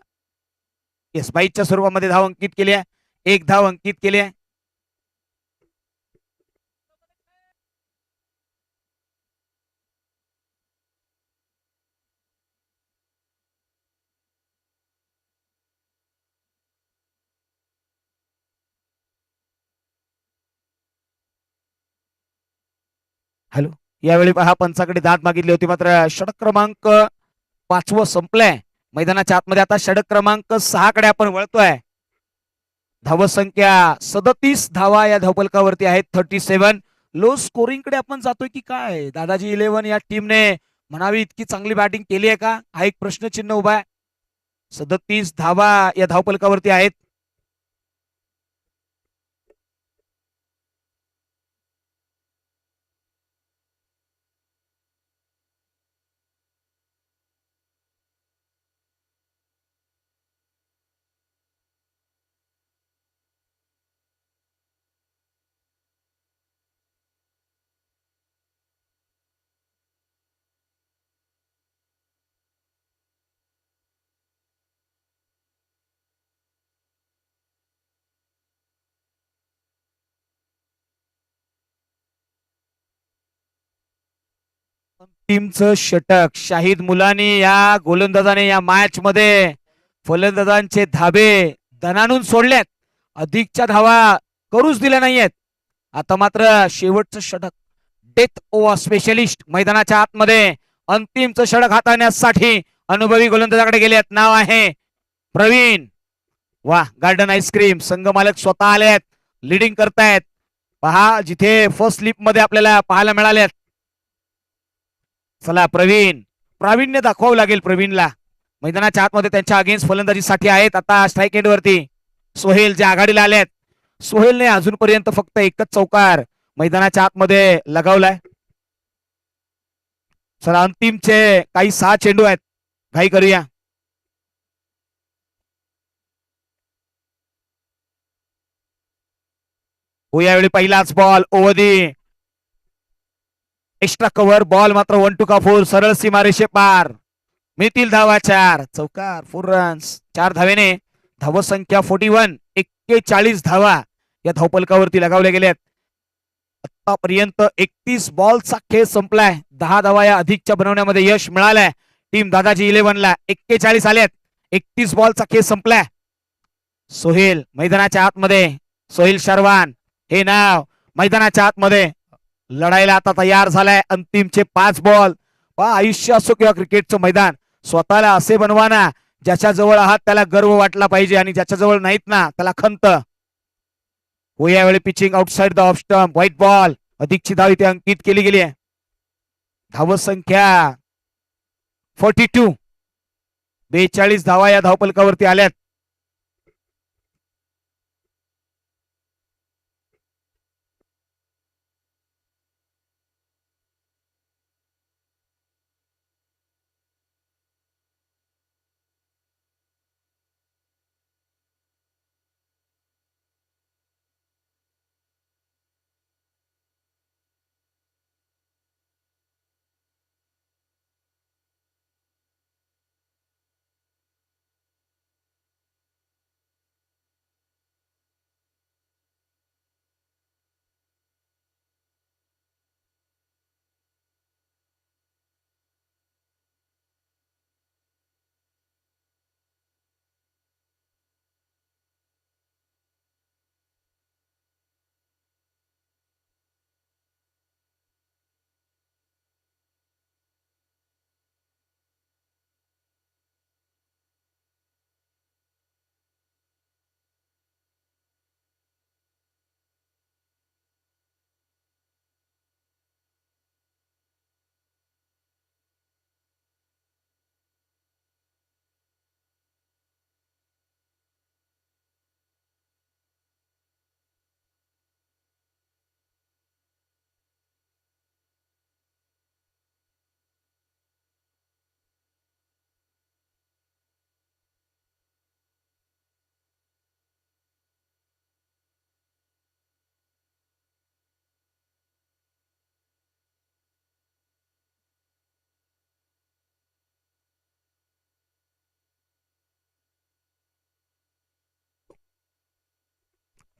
येस, बाईच्या स्वरूपामध्ये धाव अंकित केली आहे. एक धाव अंकित केली आहे. हॅलो, यावेळी पहा पंचाकडे दाद मागितली होती, मात्र षटक क्रमांक 5 संपलंय मैदानाच्या आतमध्ये. आता षटक क्रमांक 6 कडे आपण वळतोय. धाव संख्या 37 धावा या धावपलकावरती आहेत. 37. लो स्कोरिंग कडे आपण जातोय की काय? दादाजी 11 या टीमने म्हणावी इतकी चांगली बॅटिंग केली आहे का? हा एक प्रश्नचिन्ह उभा आहे. 37 धावा या धावपलकावरती आहेत. टीमचं षटक शाहिद मुलानी या गोलंदाजाने या मॅच मध्ये फलंदाजांचे धाबे दणानून सोडल्यात. अधिकच्या धावा करूच दिल्या नाहीयेत. आता मात्र शेवटचं षटक, डेथ ओव्हर स्पेशलिस्ट मैदानाच्या आतमध्ये अंतिमचं षटक हाताळण्यासाठी अनुभवी गोलंदाजाकडे गेलेत. नाव आहे प्रवीण. वा, गार्डन आईस्क्रीम संघ मालक स्वतः आलेत, लिडिंग करतायत. पहा, जिथे फर्स्ट स्लिप मध्ये आपल्याला पाहायला मिळालेत. चला प्रावीण्य दाखवावं लागेल प्रवीणला. मैदानाच्या आतमध्ये त्यांच्या अगेन्स्ट फलंदाजीसाठी आहेत. आता स्ट्राईक एंड वरती सोहेल जे आघाडीला आलेत. सोहेलने अजूनपर्यंत फक्त एकच चौकार मैदानाच्या आतमध्ये लगावलाय. चला, अंतिमचे काही 6 चेंडू आहेत, घाई करूया. हो, यावेळी पहिलाच ball over extra cover. Ball मात्र 1 टू का 4 सरळ सीमारेषे पार. मिळतील धावा 4. चौकार, 4 रन्स. 4 धावेने धाव संख्या 41. 41 धावा या धावपलकावरती लगावल्या गेल्यात. आतापर्यंत 31 बॉलचा खेळ संपलाय. 10 धावा या अधिकच्या बनवण्यामध्ये यश मिळालंय टीम दादाजी 11ला. 41 आल्यात. 31 बॉलचा खेळ संपलाय. सोहेल मैदानाच्या आतमध्ये. सोहेल शर्वान हे नाव मैदानाच्या आतमध्ये लढायला आता तयार झालाय. अंतिमचे 5 बॉल. आयुष्य असो किंवा क्रिकेटचं मैदान, स्वतःला असे बनवा ना ज्याच्या जवळ आहात त्याला गर्व वाटला पाहिजे आणि ज्याच्या जवळ नाहीत ना त्याला खंत हो. यावेळी pitching outside the off stump. White ball. अधिकची धाव इथे अंकित केली गेली आहे. धावसंख्या 42. 42 धावा या धावपलकावरती आल्यात.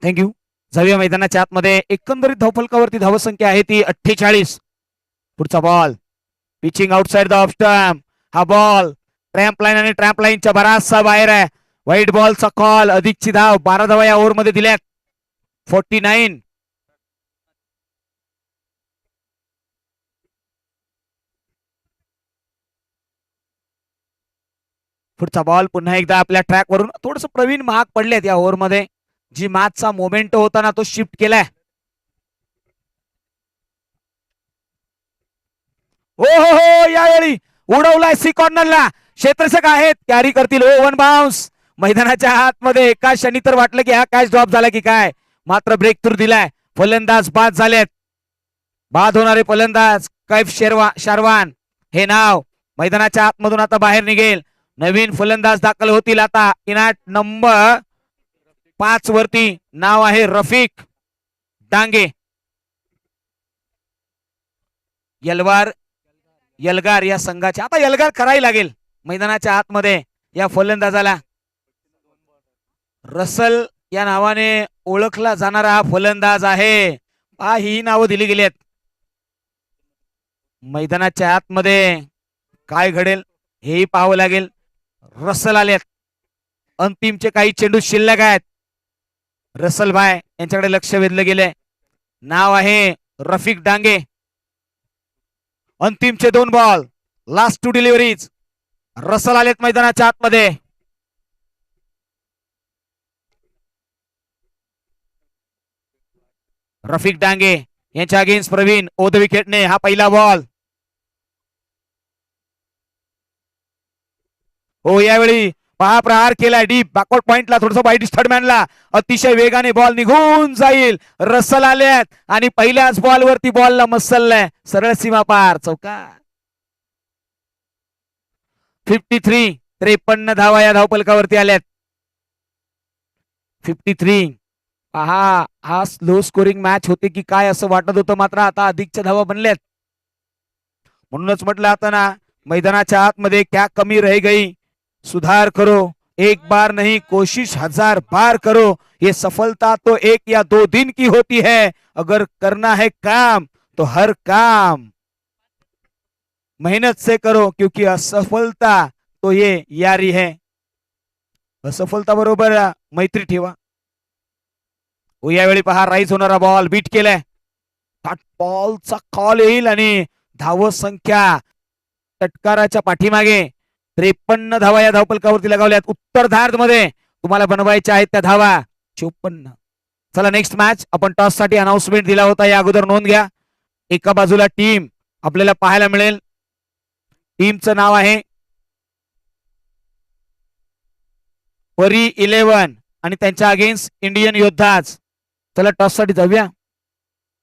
थँक्यू. जाऊया मैदानाच्या आतमध्ये. एकंदरीत धावफलकावरती धावसंख्या आहे ती 48. पुढचा ball. Pitching outside the off stump. हा बॉल ट्रॅम्प लाईन आणि ट्रॅम्प लाईनच्या बराचसा बाहेर आहे. व्हाईट बॉलचा कॉल. अधिकची धाव 12 धावा या ओव्हरमध्ये दिल्यात. 49. पुढचा बॉल पुन्हा एकदा आपल्या ट्रॅक वरून. थोडस प्रवीण महाग पडलेत या ओव्हरमध्ये. जी मॅचचा मोमेंट होता ना तो शिफ्ट केलाय. हो हो हो. यावेळी उडवलाय सी कॉर्नरला. क्षेत्ररक्षक आहेत कॅरी करतील. ओ वन बाउन्स. मैदानाच्या आतमध्ये एका क्षणी तर वाटलं की हा कॅच ड्रॉप झाला की काय, मात्र ब्रेक थ्रू दिलाय. फलंदाज बाद झालेत. बाद होणारे फलंदाज कैफ शारवान हे नाव मैदानाच्या आतमधून आता बाहेर निघेल. नवीन फलंदाज दाखल होतील आता. इनाट नंबर 5 वरती नाव आहे रफिक डांगे. यलगार या संघाचे. आता यलगार करायला लागेल मैदानाच्या आतमध्ये या फलंदाजाला. रसल या नावाने ओळखला जाणारा हा फलंदाज आहे. ही नावं दिली गेली आहेत. मैदानाच्या आतमध्ये काय घडेल हेही पाहावं लागेल. रसल आलेत. अंतिमचे काही चेंडू शिल्लक आहेत. रसल भाई यांच्याकडे लक्ष वेधलं गेलंय. नाव आहे रफिक डांगे. अंतिमचे 2 बॉल. Last 2 deliveries. रसल आलेत मैदानाच्या आतमध्ये. रफिक डांगे यांच्या अगेन्स्ट प्रवीण ओद विकेटने हा पहिला बॉल. हो यावेळी पहा प्रहार केलाय डीप बॅकवर्ड पॉइंटला. थोडस वाईट स्टडमॅनला. अतिशय वेगाने बॉल निघून जाईल. रसल आल्यात आणि पहिल्याच बॉल वरती बॉलला मसललाय. सरळ सीमा पार चौकार. 53. 53 धावा या धावपलकावरती आल्यात. 53. पहा हा स्लो स्कोरिंग मॅच होते की काय असं वाटत होतं, मात्र आता अधिकच्या धावा बनल्यात. म्हणूनच म्हटलं आता ना मैदानाच्या आतमध्ये क्या कमी रह गई सुधार करो. एक बार नहीं कोशिश 1000 बार करो, ये सफलता तो 1 या 2 दिन की होती है। अगर करना है काम तो हर काम मेहनत से करो, क्योंकि असफलता तो ये यारी है। असफलता बरोबर मैत्री ठेवा. यावेळी पहा राईज होणारा बॉल बीट केलाय. बॉलचा कॉल येईल आणि धाव संख्या षटकाराच्या पाठीमागे 53 धावा या धावपलकावरती लगावल्यात. उत्तरार्ध मध्ये तुम्हाला बनवायच्या आहेत त्या धावा 54. चला नेक्स्ट मॅच. आपण टॉस साठी अनाउन्समेंट दिला होता, या अगोदर नोंद घ्या. एका बाजूला टीम आपल्याला पाहायला मिळेल. टीमचं नाव आहे परी 11 आणि त्यांच्या अगेन्स्ट इंडियन योद्धाच. चला टॉस साठी जाऊया.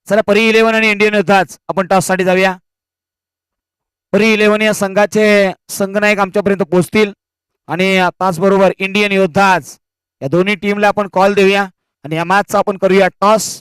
चला परी 11 आणि इंडियन योद्धाच आपण टॉस साठी जाऊया. परी 11 या संघाचे संघनायक आमच्यापर्यंत पोहोचतील आणि त्याचबरोबर इंडियन योद्धाच या दोन्ही टीमला आपण कॉल देऊया आणि या मॅचचा आपण करूया टॉस.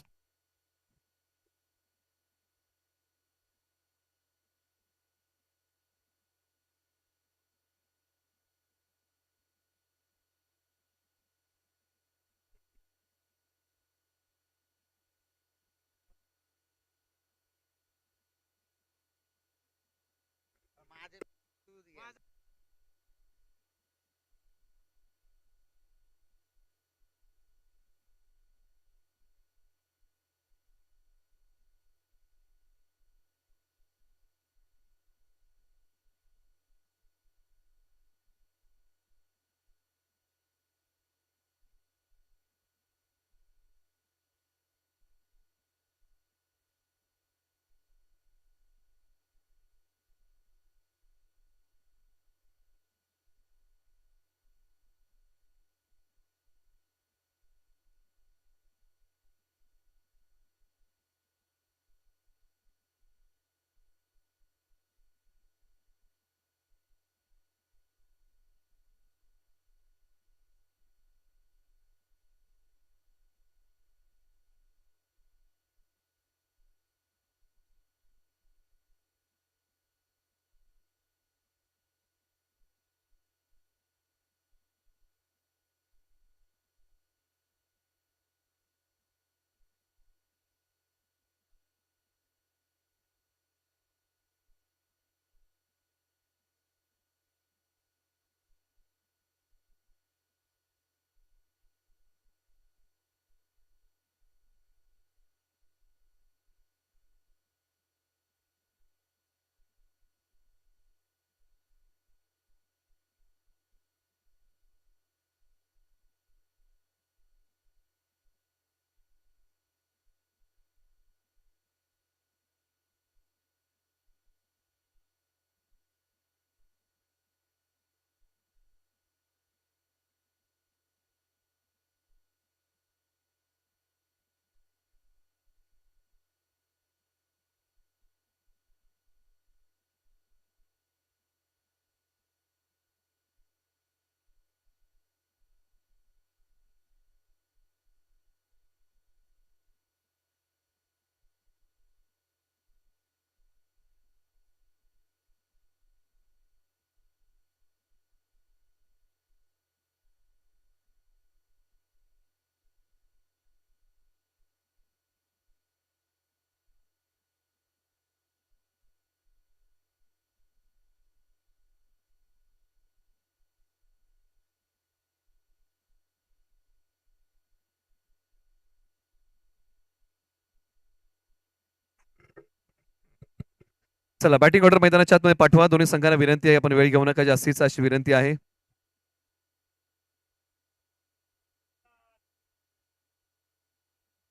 चला बॅटिंग ऑर्डर मैदानाच्या आतमध्ये पाठवा. दोन्ही संघांना विनंती आहे, आपण वेळ घेऊ नका जास्तीच, अशी विनंती आहे.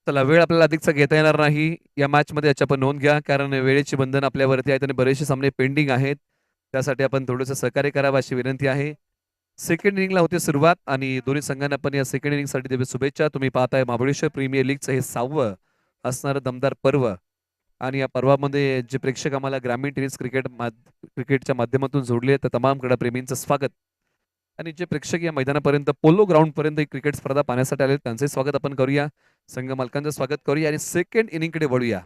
चला वेळ आपल्याला अधिकचा घेता येणार नाही या मॅच मध्ये, याची आपण नोंद घ्या, कारण वेळेची बंधन आपल्यावरती आहेत आणि बरेचसे सामने पेंडिंग आहेत. त्यासाठी आपण थोडंसं सहकार्य करावं अशी विनंती आहे. सेकंड इनिंगला होते सुरुवात आणि दोन्ही संघांना पण या सेकंड इनिंग साठी देवे शुभेच्छा. तुम्ही पाहताय महाबळेश्वर प्रीमियर लीगचं हे 6वं असणारं दमदार पर्व आणि या पर्वामध्ये जे प्रेक्षक आम्हाला ग्रामीण टेनिस क्रिकेटच्या माध्यमातून जोडले त्या तमाम क्रीडाप्रेमींचं स्वागत आणि जे प्रेक्षक या मैदानापर्यंत पोलो ग्राउंड पर्यंत क्रिकेट स्पर्धा पाहण्यासाठी आले त्यांचे स्वागत आपण करूया. संघ मालकांचं स्वागत करूया आणि सेकंड इनिंग कडे वळूया.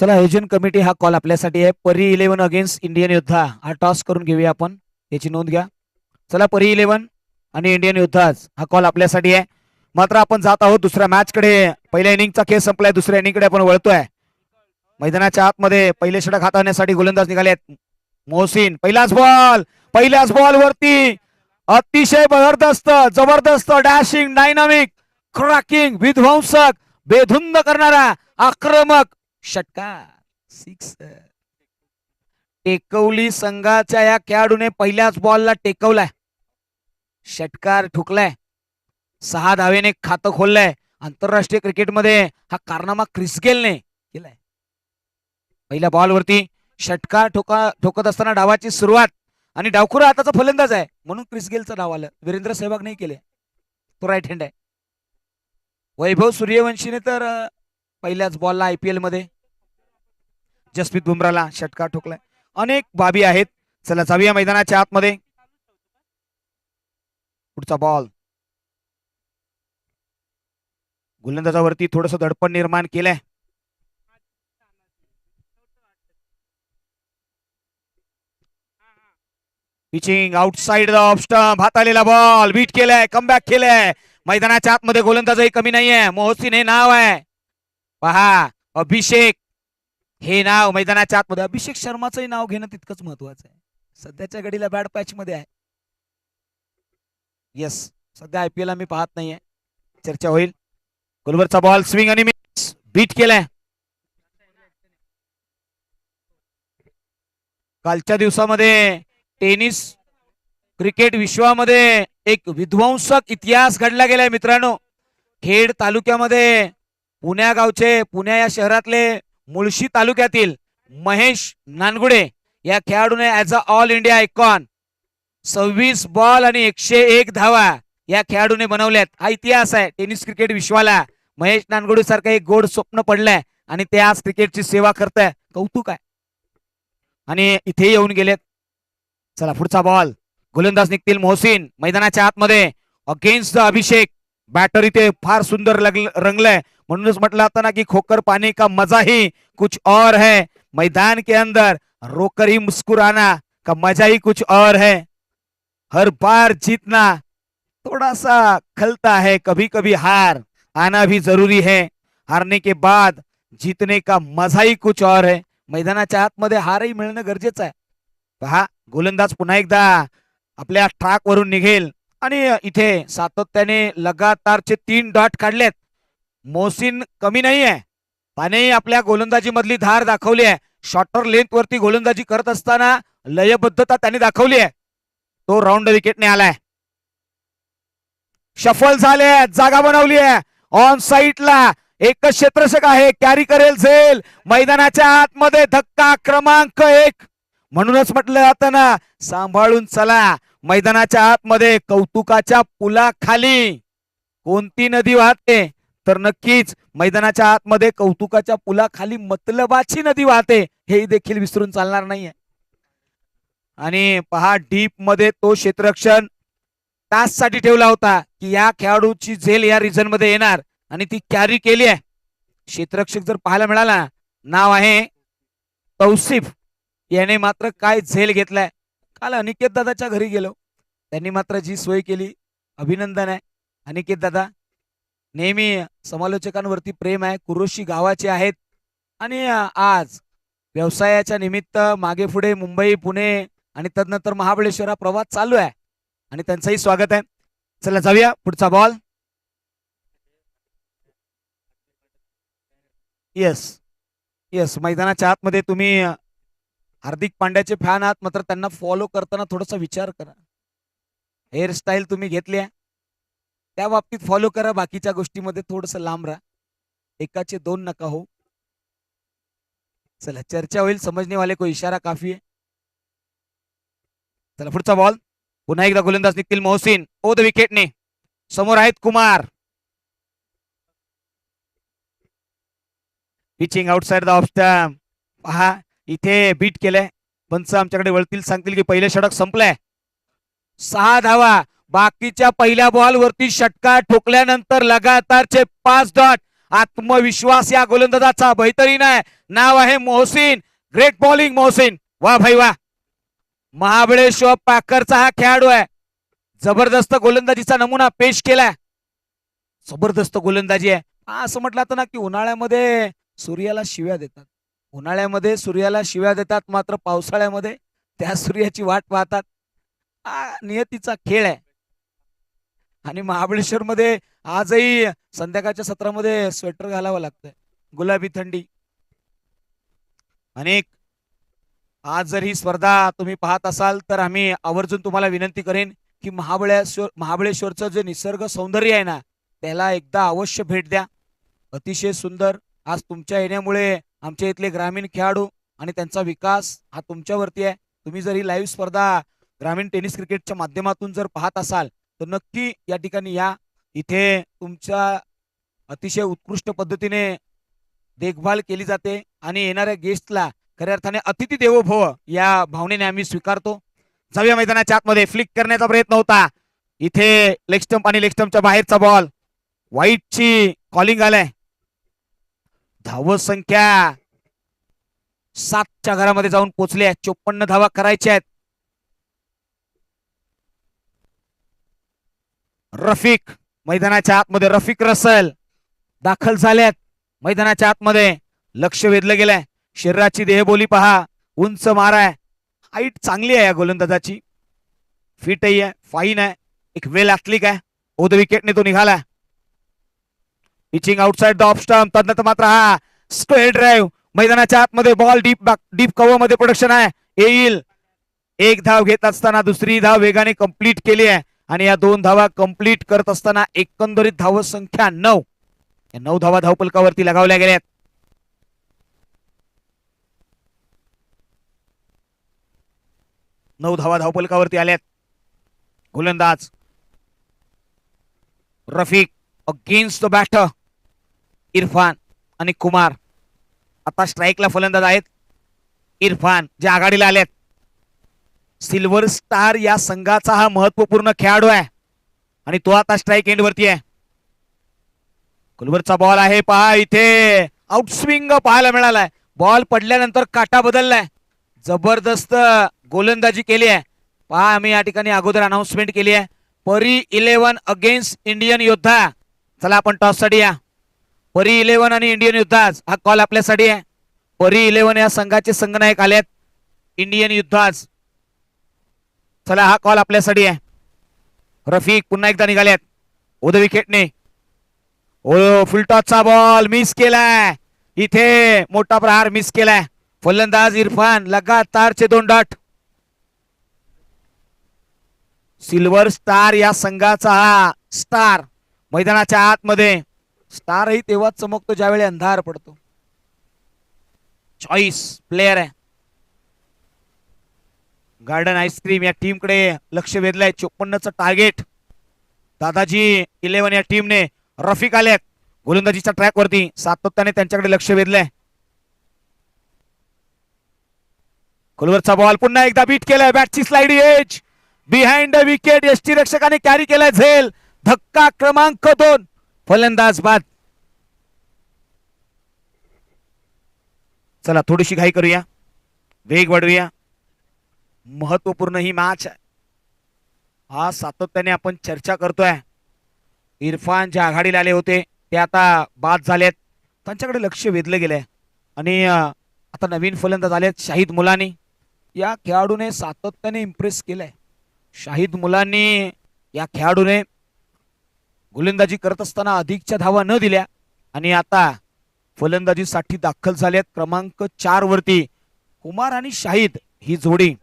चला आयोजन कमिटी हा कॉल आपल्यासाठी आहे. परी 11 अगेन्स्ट इंडियन योद्धा हा टॉस करून घेऊया आपण, याची नोंद घ्या. चला परी 11 आणि इंडियन योद्धाज हा कॉल आपल्यासाठी आहे. मात्र आपण जात आहोत दुसऱ्या मॅच कडे. पहिल्या इनिंगचा खेळ संपलाय, दुसऱ्या इनिंग कडे आपण वळतोय. मैदानाच्या आतमध्ये पहिले षटक हाताळण्यासाठी गोलंदाज निघालेत. मोहसिन पहिल्याच बॉल वरती अतिशय जबरदस्त डॅशिंग डायनामिक क्रॅकिंग विध्वंसक बेधुंद करणारा आक्रमक षटकार 6. टेकवली संघाच्या या खेळाडूने पहिल्याच बॉलला टेकवलाय, षटकार ठुकलाय, 6 धावेने खातं खोललंय. आंतरराष्ट्रीय क्रिकेटमध्ये हा कारनामा क्रिस गेलने केलाय. पहिल्या बॉलवरती षटकार ठोकत असताना डावाची सुरुवात, आणि डावखुरा हाताचा फलंदाज आहे म्हणून क्रिस गेलचं नाव आलं. वीरेंद्र सहवाग नाही केले, तो राईट हँड आहे. वैभव सूर्यवंशीने तर पहिल्याच बॉलला IPL मध्ये जसप्रीत बुमराला षटकार ठोकलाय. अनेक बाबी आहेत. चला जाऊया मैदानाच्या आतमध्ये. पुढचा बॉल गोलंदाजावरती थोडस दडपण निर्माण केलंय. Pitching outside the off stump, हात आलेला बॉल बीट केलाय, कमबॅक केलाय. मैदानाच्या आतमध्ये गोलंदाजही कमी नाहीये. मोहसिन हे नाव आहे, पहा अभिषेक हे नाव मैदानाच्या आतमध्ये. अभिषेक शर्माचंही नाव घेणं तितकंच महत्वाचं आहे. सध्याच्या घडीला बॅड पॅच मध्ये आहे. येस, सध्या IPL आम्ही पाहत नाहीये, चर्चा होईल. गोलवरचा बॉल स्विंग आणि मिस, बीट केलाय. कालच्या दिवसामध्ये टेनिस क्रिकेट विश्वामध्ये एक विध्वंसक इतिहास घडला गेलाय मित्रांनो. खेड तालुक्यामध्ये पुण्या या शहरातले मुळशी तालुक्यातील महेश नानगुडे या खेळाडूने as a all India icon 26 ball आणि 101 धावा या खेळाडूने बनवल्यात. हा इतिहास आहे टेनिस क्रिकेट विश्वाला. महेश नानगुडे सारखं एक गोड स्वप्न पडलंय आणि ते आज क्रिकेटची सेवा करताय, कौतुक आहे. आणि इथे येऊन गेलेत. चला पुढचा बॉल, गोलंदाज निघतील मोहसिन. मैदानाच्या आतमध्ये अगेन्स्ट द अभिषेक. बॅटर इथे फार सुंदर रंगलंय, म्हणूनच म्हटलं आता ना की खोकर पाने का मजा ही कुछ और है, मैदान के अंदर रोकर ही मुस्कुराना का मजा ही कुछ और है. हर बार जीतना थोड़ा सा खलता है, कभी कभी हार आना भी जरूरी है, हारने के बाद जीतने का मजा ही कुछ और है. मैदानाच्या आतमध्ये हारही मिळणं गरजेचं आहे. पहा गोलंदाज पुन्हा एकदा आपल्या ट्रॅक वरून निघेल आणि इथे सातत्याने लगातारचे 3 डॉट काढलेत. मोहसिन कमी नाही आहे, त्याने आपल्या गोलंदाजी मधली धार दाखवली आहे. शॉर्टर लेंथ वरती गोलंदाजी करत असताना लयबद्धता त्यांनी दाखवली आहे. तो राऊंड विकेटने आलाय. शफल झाले, जागा बनवली आहे ऑन साईडला. एकच क्षेत्ररक्षक आहे, कॅरी करेल झेल. मैदानाच्या आतमध्ये धक्का क्रमांक 1. म्हणूनच म्हटलं जातं ना, सांभाळून चला. मैदानाच्या आतमध्ये कौतुकाच्या पुलाखाली कोणती नदी वाहते, तर नक्कीच मैदानाच्या आतमध्ये कौतुकाच्या पुलाखाली मतलबाची नदी वाहते, हे देखील विसरून चालणार नाहीये. आणि पहा डीप मध्ये तो क्षेत्ररक्षण ताससाठी ठेवला होता की या खेळाडूची झेल या रिजन मध्ये येणार, आणि ती कॅरी केली आहे. क्षेत्ररक्षक जर पाहायला मिळाला, नाव आहे तौसिफ, याने मात्र काय झेल घेतलाय. काल अनिकेत दादाच्या घरी गेलो, त्यांनी मात्र जी सोय केली, अभिनंदन आहे अनिकेत दादा. नेहमी समालोचकांवरती प्रेम आहे. कुरोशी गावाचे आहेत आणि आज व्यवसायाच्या निमित्त मागे पुढे मुंबई पुणे आणि तदनंतर महाबळेश्वर हा प्रवास चालू आहे, आणि त्यांचंही स्वागत आहे. चला जाऊया पुढचा बॉल. येस मैदानाच्या आतमध्ये तुम्ही हार्दिक पांड्याचे फॅन आहात, मात्र त्यांना फॉलो करताना थोडासा विचार करा. हेअरस्टाईल तुम्ही घेतली त्या बाबतीत फॉलो करा, बाकीच्या गोष्टीमध्ये थोडस लांब राहा. एकाचे 2 नका हो. चला चर्चा होईल, समजने वाले को इशारा काफी है. चला पुढचा बॉल. पुन्हा एकदा गोलंदाज निघतील मोहसिन ओ द विकेटने. समोर आहेत Kumar. Pitching outside the off stump. पहा इथे बीट केलंय. पंच आमच्याकडे वळतील, सांगतील की पहिले षटक संपलंय. 6 धावा. बाकीच्या पहिल्या बॉल वरती षटकार ठोकल्यानंतर लगातारचे 5 डॉट. आत्मविश्वास या गोलंदाजाचा बेहतरीन आहे. नाव आहे मोहसिन. ग्रेट बॉलिंग मोहसिन, वा भाई वा. महाबळेश्वर पाकरचा हा खेळाडू आहे. जबरदस्त गोलंदाजीचा नमुना पेश केलाय. जबरदस्त गोलंदाजी आहे. असं म्हटलं तर ना की उन्हाळ्यामध्ये सूर्याला शिव्या देतात, उन्हाळ्यामध्ये सूर्याला शिव्या देतात, मात्र पावसाळ्यामध्ये त्या सूर्याची वाट पाहतात. हा नियतीचा खेळ आहे. आणि महाबळेश्वर मध्ये आजही संध्याकाळच्या सत्रामध्ये स्वेटर घालावं लागतंय, गुलाबी थंडी. अनेक आज जर ही स्पर्धा तुम्ही पाहत असाल तर आम्ही आवर्जून तुम्हाला विनंती करेन की महाबळेश्वरचं जे निसर्ग सौंदर्य आहे ना त्याला एकदा अवश्य भेट द्या. अतिशय सुंदर. आज तुमच्या येण्यामुळे आमच्या इथले ग्रामीण खेळाडू आणि त्यांचा विकास हा तुमच्यावरती आहे. तुम्ही जर ही लाईव्ह स्पर्धा ग्रामीण टेनिस क्रिकेटच्या माध्यमातून जर पाहत असाल तर नक्की या ठिकाणी या. इथे तुमच्या अतिशय उत्कृष्ट पद्धतीने देखभाल केली जाते आणि येणाऱ्या गेस्टला खऱ्या अर्थाने अतिथी देवो भव या भावनेने आम्ही स्वीकारतो. जाऊया मैदानाच्या आतमध्ये. फ्लिक करण्याचा प्रयत्न होता इथे. लेग स्टंप आणि लेग स्टंपच्या बाहेरचा बॉल. वाईटची कॉलिंग आलाय. धाव संख्या 7च्या घरामध्ये जाऊन पोहोचली आहे. 54 धावा करायच्या आहेत. रफिक मैदानाच्या आतमध्ये. रफिक रसल दाखल झाल्यात मैदानाच्या आतमध्ये. लक्ष वेधलं गेलंय. शरीराची देहबोली पहा. उंच माराय. हाईट चांगली आहे या गोलंदाजाची. फिटही आहे, फाईन आहे, एक वेल ऍथलिक आहे. ओद विकेटने तो निघाला. Pitching outside the off stump. तदनंतर मात्र हा स्क्वेअर ड्राईव्ह मैदानाच्या आतमध्ये. बॉल डीप कव्हर मध्ये प्रोडक्शन आहे. येईल. एक धाव घेत असताना दुसरी धाव वेगाने कंप्लीट केली आहे आणि या 2 धावा कंप्लीट करत असताना एकंदरीत धाव संख्या 9. 9 धावा धावपलकावरती लगावल्या गेल्यात. नऊ धावा धावपलकावरती आल्यात. गोलंदाज Rafiq against the batter Irfan आणि कुमार. आता स्ट्राईकला फलंदाज आहेत इरफान जे आघाडीला आलेत. सिल्वर स्टार या संघाचा हा महत्वपूर्ण खेळाडू आहे आणि तो आता स्ट्राईक एंड वरती आहे. कुलवरचा बॉल आहे पहा. इथे आउटस्विंग पाहायला मिळालाय. बॉल पडल्यानंतर काटा बदललाय. जबरदस्त गोलंदाजी केली आहे पहा. आम्ही या ठिकाणी अगोदर अनाउन्समेंट केली आहे. परी 11 अगेन्स्ट इंडियन योद्धा. चला आपण टॉस साठी या. परी 11 आणि इंडियन योद्धाज हा कॉल आपल्यासाठी आहे. परी 11 या संघाचे संघनायक आलेत. इंडियन योद्धाज. चला हा कॉल आपल्यासाठी आहे. रफिक पुन्हा एकदा निघाल्यात. ओद विकेटने. ओ फुलटॉसचा बॉल मिस केलाय. इथे मोठा प्रहार मिस केलाय. फलंदाज इरफान लगातारचे 2 डॉट. सिल्वर स्टार या संघाचा हा स्टार मैदानाच्या आतमध्ये. स्टारही तेव्हाच चमकतो ज्यावेळी अंधार पडतो. चॉईस प्लेयर आहे. गार्डन आईस्क्रीम या टीमकडे लक्ष वेधलंय. 54चं टार्गेट. दादाजी 11 या टीमने. रफिक आलेत गोलंदाजीच्या ट्रॅक वरती. सातत्याने त्यांच्याकडे लक्ष वेधलंय. खोलवरचा बॉल पुन्हा एकदा बीट केलाय. बॅटची sliding edge behind the wicket. यष्टीरक्षकाने कॅरी केलाय झेल. धक्का क्रमांक 2. फलंदाज बाद. चला थोडीशी घाई करूया, वेग वाढवूया. महत्वपूर्ण ही मॅच आहे. हा सातत्याने आपण चर्चा करतोय. इरफान जे आघाडीला आले होते ते आता बाद झालेत. त्यांच्याकडे लक्ष वेधलं गेलंय आणि आता नवीन फलंदाज आलेत शाहिद मुलानी. या खेळाडूने सातत्याने इम्प्रेस केलंय. शाहिद मुलांनी या खेळाडूने गोलंदाजी करत असताना अधिकच्या धावा न दिल्या आणि आता फलंदाजीसाठी दाखल झाल्यात क्रमांक 4 वरती. कुमार आणि शाहिद ही जोडी.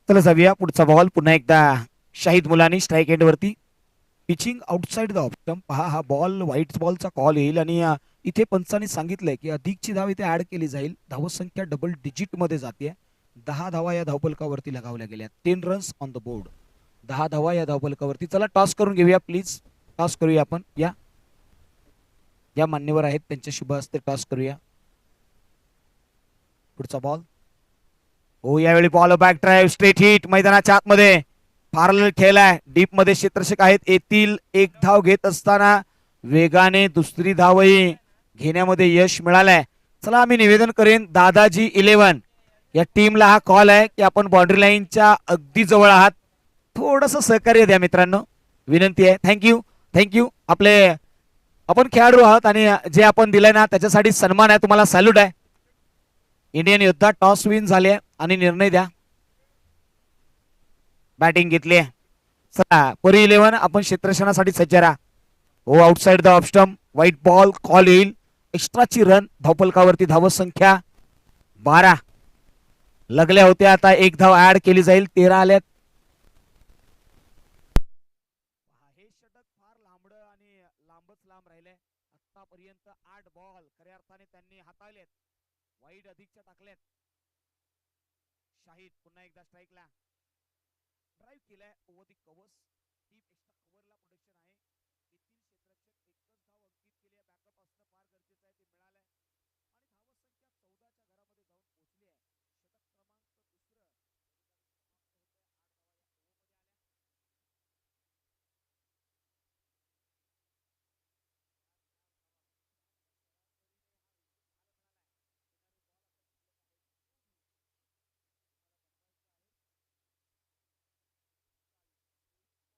चला जाऊया. पुढचा बॉल पुन्हा एकदा शाहिद मुलानी स्ट्राईक एंड वरती. Pitching outside the off stump. पहा हा बॉल व्हाईट बॉलचा कॉल येईल आणि इथे पंचांनी सांगितलंय की अधिकची धाव इथे ऍड केली जाईल. धावसंख्या डबल डिजिट मध्ये जाते. 10 धावा या धावफलकावरती लगावल्या गेल्या. 10 रन्स ऑन द बोर्ड. 10 धावा या धावफलकावरती. चला टॉस करून घेऊया प्लीज. टॉस करूया आपण. या मान्यवर आहेत त्यांच्या शुभ हस्ते टॉस करूया. पुढचा बॉल. हो, यावेळी ball back drive straight hit मैदानाच्या आतमध्ये. पार्लल खेळलाय. डीप मध्ये क्षेत्ररक्षक आहेत. येथील एक धाव घेत असताना वेगाने दुसरी धावही घेण्यामध्ये यश मिळालंय. चला आम्ही निवेदन करेन दादाजी 11 या टीमला हा कॉल आहे की आपण बाउंड्री लाईनच्या अगदी जवळ आहात. थोडस सहकार्य द्या मित्रांनो, विनंती आहे. Thank you thank you. आपण खेळाडू आहात आणि जे आपण दिलंय ना त्याच्यासाठी सन्मान आहे. तुम्हाला सॅल्यूट आहे. इंडियन योद्धा टॉस विन झाले आणि निर्णय द्या. बॅटिंग घेतली. चला पुरी 11 आपण क्षेत्ररक्षणासाठी सज्ज राहा. हो, outside the off stump. White ball call येईल. एक्स्ट्राची रन धावफलकावरती. धाव संख्या 12 लगल्या होत्या. आता एक धाव ऍड केली जाईल. 13 आल्यात. हे षटक फार लांबड आणि लांबच लांब राहिले. आतापर्यंत 8 बॉल खऱ्या अर्थाने त्यांनी हाताळलेत. वाईड अधिकच्या टाकल्यात. शाहिद पुन्हा एकदा स्ट्राईकला. ड्राईव्ह केलाय over the covers. Deep extra कव्हरला प्रोडक्शन आहे. येथील क्षेत्ररक्षक एकच धाव अंकित केली आहे. बॅकअप असणं फार गरजेचं आहे. ते मिळालंय आणि धावसंख्या 14च्या घरामध्ये जाऊन पोहोचली आहे. षटक क्रमांक दुसरं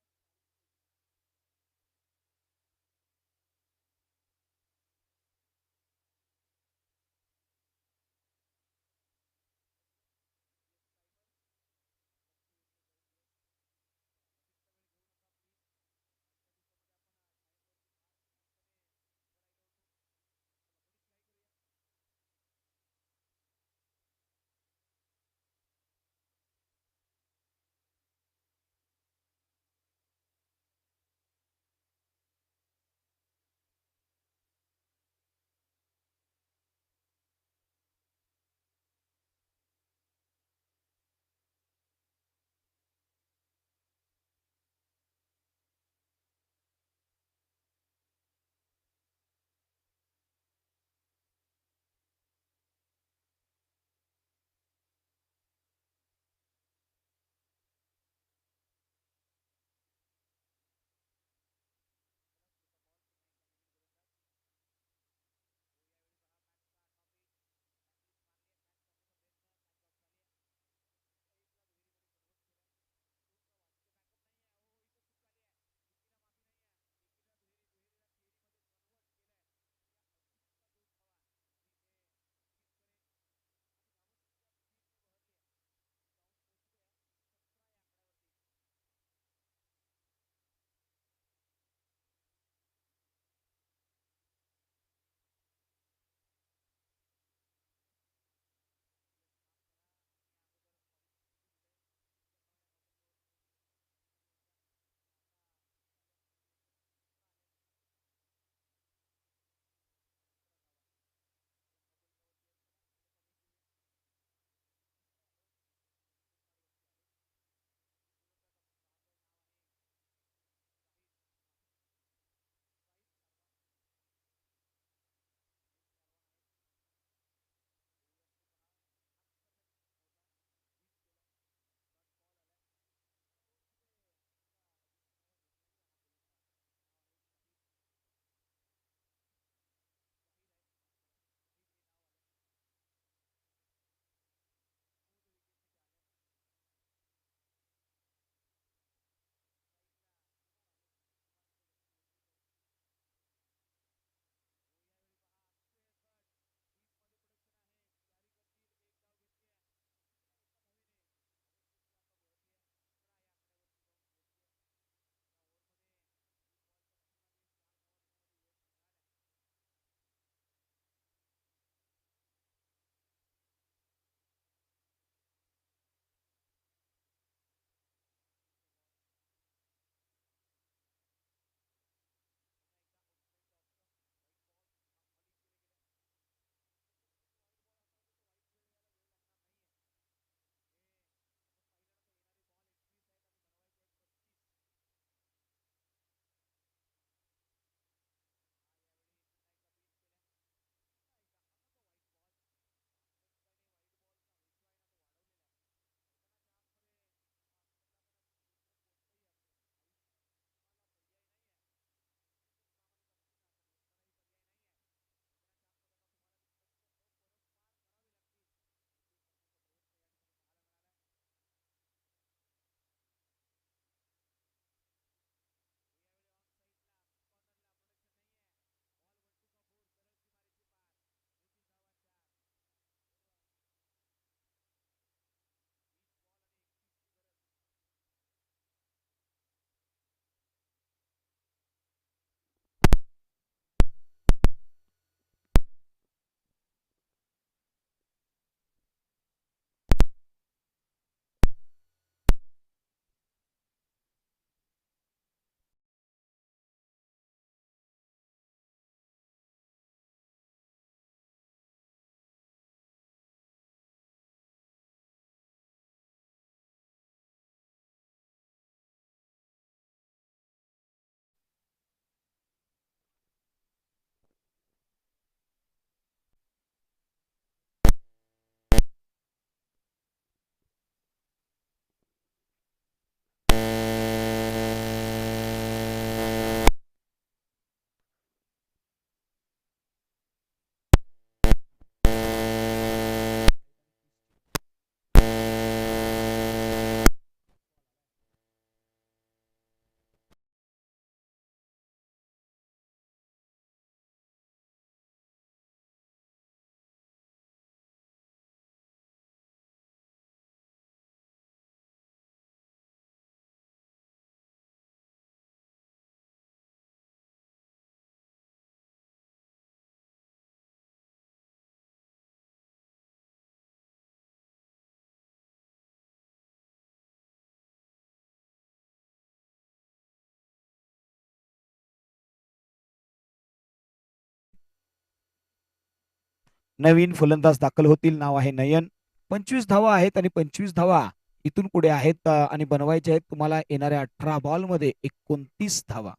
नवीन फलंदाज दाखल होतील. नाव आहे नयन. 25 धावा आहेत आणि 25 धावा इथून पुढे आहेत आणि बनवायचे आहेत तुम्हाला येणाऱ्या 18 बॉल मध्ये 29 धावा.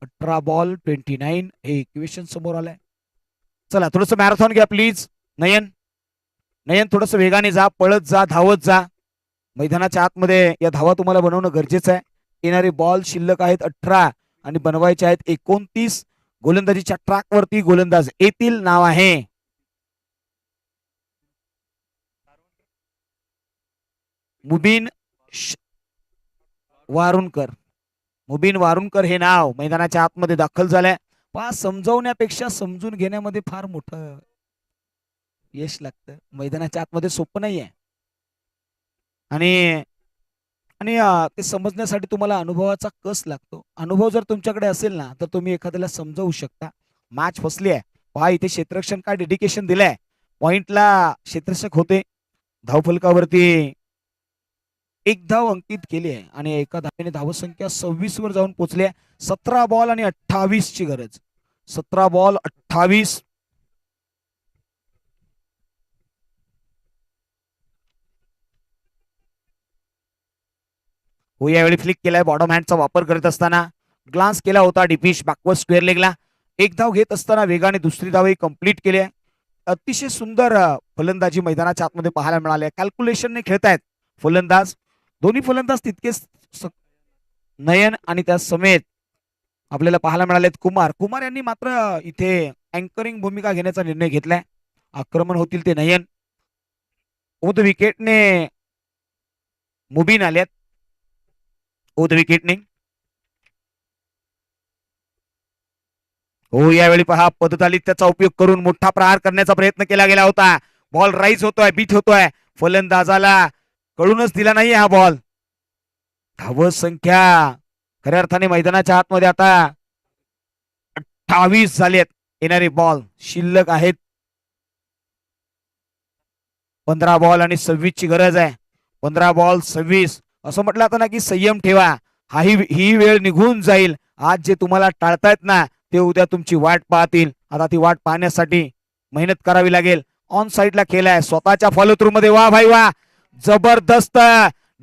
18 बॉल 29 हे इक्वेशन समोर आलंय. चला थोडस मॅरेथॉन घ्या प्लीज. नयन नयन थोडस वेगाने जा, पळत जा, धावत जा. मैदानाच्या आतमध्ये या धावा तुम्हाला बनवणं गरजेचं आहे. येणारे बॉल शिल्लक आहेत 18 आणि बनवायचे आहेत 29. गोलंदाजीच्या ट्रॅक वरती गोलंदाज येतील. नाव आहे मुबीन वारुणकर. मुबीन वारुणकर हे नाव मैदानाच्या आतमध्ये दाखल झालंय. पहा समजवण्यापेक्षा समजून घेण्यामध्ये फार मोठं यश लागतं. मैदानाच्या आतमध्ये सोपं नाहीये आणि आणि ते समजण्यासाठी तुम्हाला अनुभवाचा कस लागतो. अनुभव जर तुमच्याकडे असेल ना तर तुम्ही एखाद्याला समजावू शकता. मॅच फसली आहे. पहा इथे क्षेत्ररक्षण काय डेडिकेशन दिलंय. पॉइंटला क्षेत्ररक्षक होते. धावफलकावरती एक धाव अंकित केली आहे आणि एका धावेने धावसंख्या 26 वर जाऊन पोहोचली आहे. 17 बॉल आणि 28 ची गरज. 17 बॉल 28. हो यावेळी फ्लिक केलाय. बॉटम हँडचा वापर करत असताना ग्लान्स केला होता. डिपिश बॅकवर्ड स्क्वेअर लेगला एक धाव घेत असताना वेगाने दुसरी धावही कंप्लीट केली आहे. अतिशय सुंदर फलंदाजी मैदानाच्या आतमध्ये पाहायला मिळाले. कॅल्क्युलेशनने खेळतायत फलंदाज. दोन्ही फलंदाज तितकेच नयन आणि त्या समेत आपल्याला पाहायला मिळालेत कुमार. कुमार यांनी मात्र इथे अँकरिंग भूमिका घेण्याचा निर्णय घेतलाय. आक्रमण होतील ते नयन. उद विकेटने मुबीन आल्यात. उद विकेटने हो यावेळी पहा पदतालीत त्याचा उपयोग करून मोठा प्रहार करण्याचा प्रयत्न केला गेला होता. बॉल राईज होतोय, बीट होतोय. फलंदाजाला कळूनच दिला नाही हा बॉल. धाव संख्या खऱ्या अर्थाने मैदानाच्या आतमध्ये आता 28 झालेत. येणारे बॉल शिल्लक आहेत 15 बॉल आणि 26 ची गरज आहे. 15 बॉल 26 असं म्हटलं आता ना की संयम ठेवा. ही वेळ निघून जाईल. आज जे तुम्हाला टाळतायत ना ते उद्या तुमची वाट पाहतील. आता ती वाट पाहण्यासाठी मेहनत करावी लागेल. ऑन साइडला केलाय स्वतःच्या फॉलो थ्रू मध्ये. वा भाई वा, जबरदस्त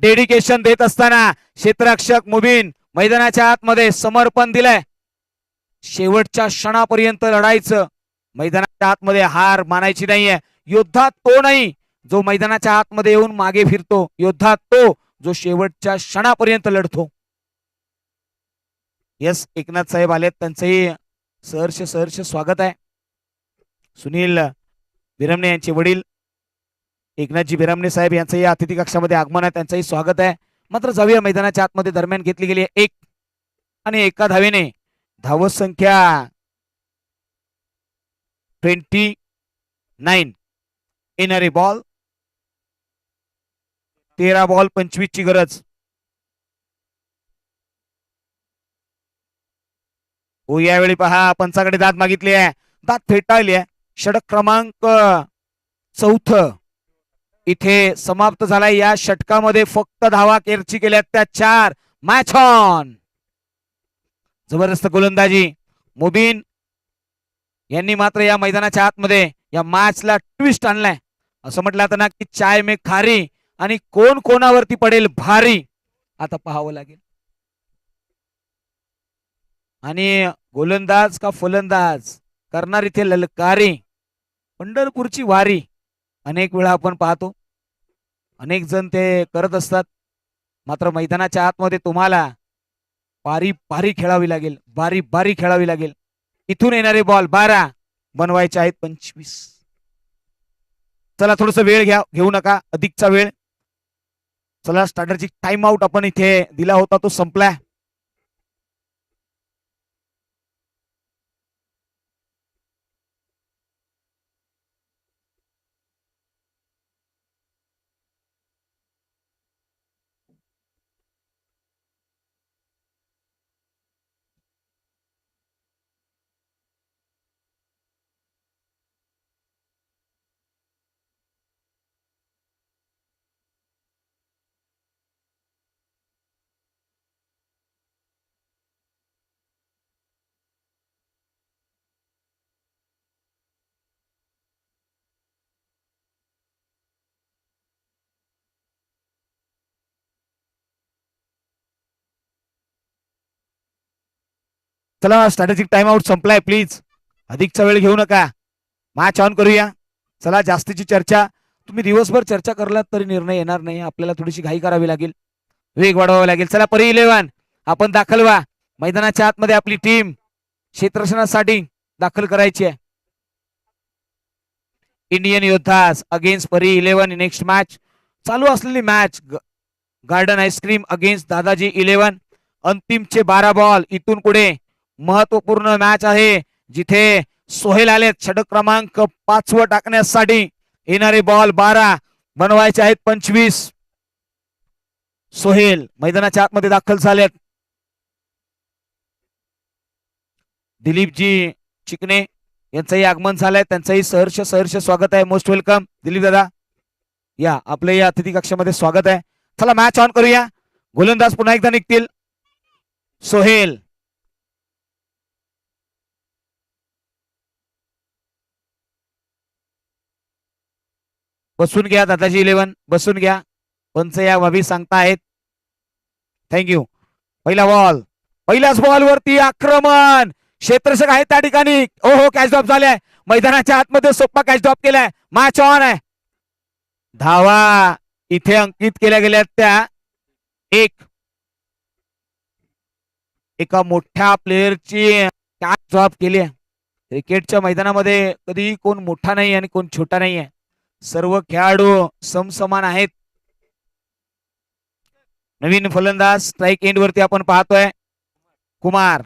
डेडिकेशन देत असताना क्षेत्ररक्षक मुबीन मैदानाच्या आतमध्ये समर्पण दिलंय. शेवटच्या क्षणापर्यंत लढायचं. मैदानाच्या आतमध्ये हार मानायची नाहीये. योद्धा तो नाही जो मैदानाच्या आतमध्ये येऊन मागे फिरतो. योद्धा तो जो शेवटच्या क्षणापर्यंत लढतो. यस एकनाथ साहेब आलेत. त्यांचंही सहर्ष स्वागत आहे. सुनील बिरमणे यांचे वडील एकनाथजी बिरमणे साहेब यांचंही अतिथी कक्षामध्ये आगमन आहे. त्यांचंही स्वागत आहे. मात्र जाऊया मैदानाच्या आतमध्ये. दरम्यान घेतली गेली एक आणि एका धावेने धावसंख्या 29. येणारे बॉल 13 बॉल 25 ची गरज. हो यावेळी पहा पंचाकडे दाद मागितली आहे. दाद फेटाळली आहे. षटक क्रमांक 4 इथे समाप्त झालाय. या षटकामध्ये फक्त धावा केरची केल्यात त्या 4. Match on. जबरदस्त गोलंदाजी मुबीन यांनी मात्र या मैदानाच्या आतमध्ये या मॅचला ट्विस्ट आणलाय. असं म्हटलं तर ना की चाय में खारी आणि कोण कोणावरती पडेल भारी आता पाहावं लागेल. आणि गोलंदाज का फलंदाज करणार इथे ललकारी. पंढरपूरची वारी अनेक वेळा आपण पाहतो. अनेक जण ते करत असतात. मात्र मैदानाच्या आतमध्ये तुम्हाला पारी पारी खेळावी लागेल. बारी बारी खेळावी लागेल. इथून येणारे बॉल 12 बनवायचे आहेत 25. चला थोडस वेळ घेऊ नका. अधिकचा वेळ. चला स्टार्टरची टाइम आउट आपण इथे दिला होता तो संपलाय. चला स्ट्रॅटेजिक टाइम आउट संपलाय, प्लीज अधिकचा वेळ घेऊ नका, मॅच ऑन करूया. चला जास्तीची चर्चा, तुम्ही दिवसभर चर्चा करलात तरी निर्णय येणार नाही, आपल्याला थोडीशी घाई करावी लागेल, वेग वाढवावा लागेल. चला परी 11 आपण दाखल व्हा. मैदानाच्या आतमध्ये आपली टीम क्षेत्ररक्षणासाठी दाखल करायची आहे. इंडियन योद्धास अगेन्स्ट परी 11 नेक्स्ट मॅच. चालू असलेली match garden ice cream against Dadaji 11. अंतिमचे 12 ball. इथून पुढे महत्वपूर्ण मॅच आहे, जिथे सोहेल आलेत षटक क्रमांक 5 टाकण्यासाठी. येणारे बॉल 12 बनवायचे आहेत 25. सोहेल मैदानाच्या आतमध्ये दाखल झालेत. दिलीपजी चिकणे यांचंही आगमन झालंय, त्यांचंही सहर्ष स्वागत आहे. मोस्ट वेलकम दिलीप दादा, या आपल्या या अतिथी कक्षामध्ये स्वागत आहे. चला मॅच ऑन करूया. गोलंदाज पुन्हा एकदा निघतील. सोहेल बसून घ्या दादाजी 11, बसून घ्या, पंच या बाबी सांगतायत. थँक्यू. पहिला बॉल, पहिल्याच बॉल वरती आक्रमण, क्षेत्ररक्षक आहेत त्या ठिकाणी. ओहो कॅच ड्रॉप झालाय, मैदानाच्या आतमध्ये सोपा कॅच ड्रॉप केलाय. मॅच ऑन आहे. धावा इथे अंकित केल्या गेल्या त्या एका मोठ्या प्लेयरची कॅच ड्रॉप केली आहे. क्रिकेटच्या मैदानामध्ये कधी कोण मोठा नाही आणि कोण छोटा नाही आहे, सर्व खेळाडू समसमान आहेत. नवीन फलंदाज स्ट्राईक एंड वरती आपण पाहतोय कुमार.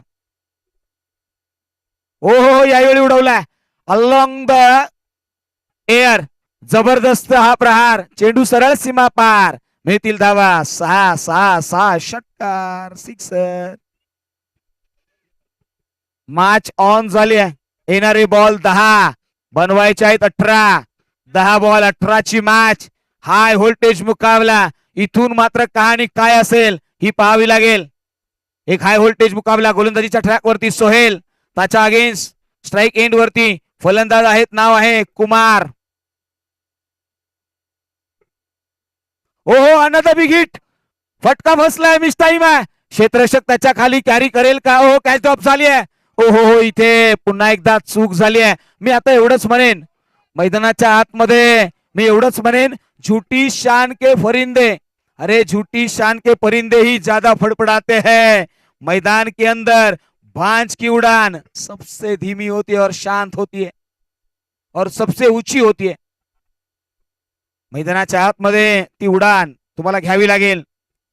हो यावेळी उडवलाय अलॉंग द एअर, जबरदस्त हा प्रहार, चेंडू सरळ सीमा पार, मिळतील धावा. 6 षटकार, सिक्सर. मॅच ऑन झाली आहे. येणारे बॉल 10 बनवायचे आहेत 18. 10 बॉल 18ची मॅच. हाय व्होल्टेज मुकाबला. इथून मात्र कहाणी काय असेल ही पाहावी लागेल. एक हाय व्होल्टेज मुकाबला. गोलंदाजीच्या ट्रॅक वरती सोहेल, त्याच्या अगेन्स्ट स्ट्राईक एंड वरती फलंदाज आहेत, नाव आहे कुमार. ओहो अनदर बिग हिट, फटका बसलाय, मिस टाइम आहे. क्षेत्ररक्षक त्याच्या खाली कॅरी करेल का? ओहो कॅच ड्रॉप झाली आहे. ओहो इथे पुन्हा एकदा चूक झाली आहे. मी आता एवढंच म्हणेन, मैदानाच्या आतमध्ये मी एवढंच म्हणेन, झूठी शान के फरिंदे, अरे झूठी शान के परिंदे ही ज्यादा फड़फड़ाते हैं, मैदान के अंदर बांझ की उड़ान सबसे धीमी होती है और शांत होती है और सबसे ऊंची होती है. मैदानाच्या आतमध्ये ती उडान तुम्हाला घ्यावी लागेल.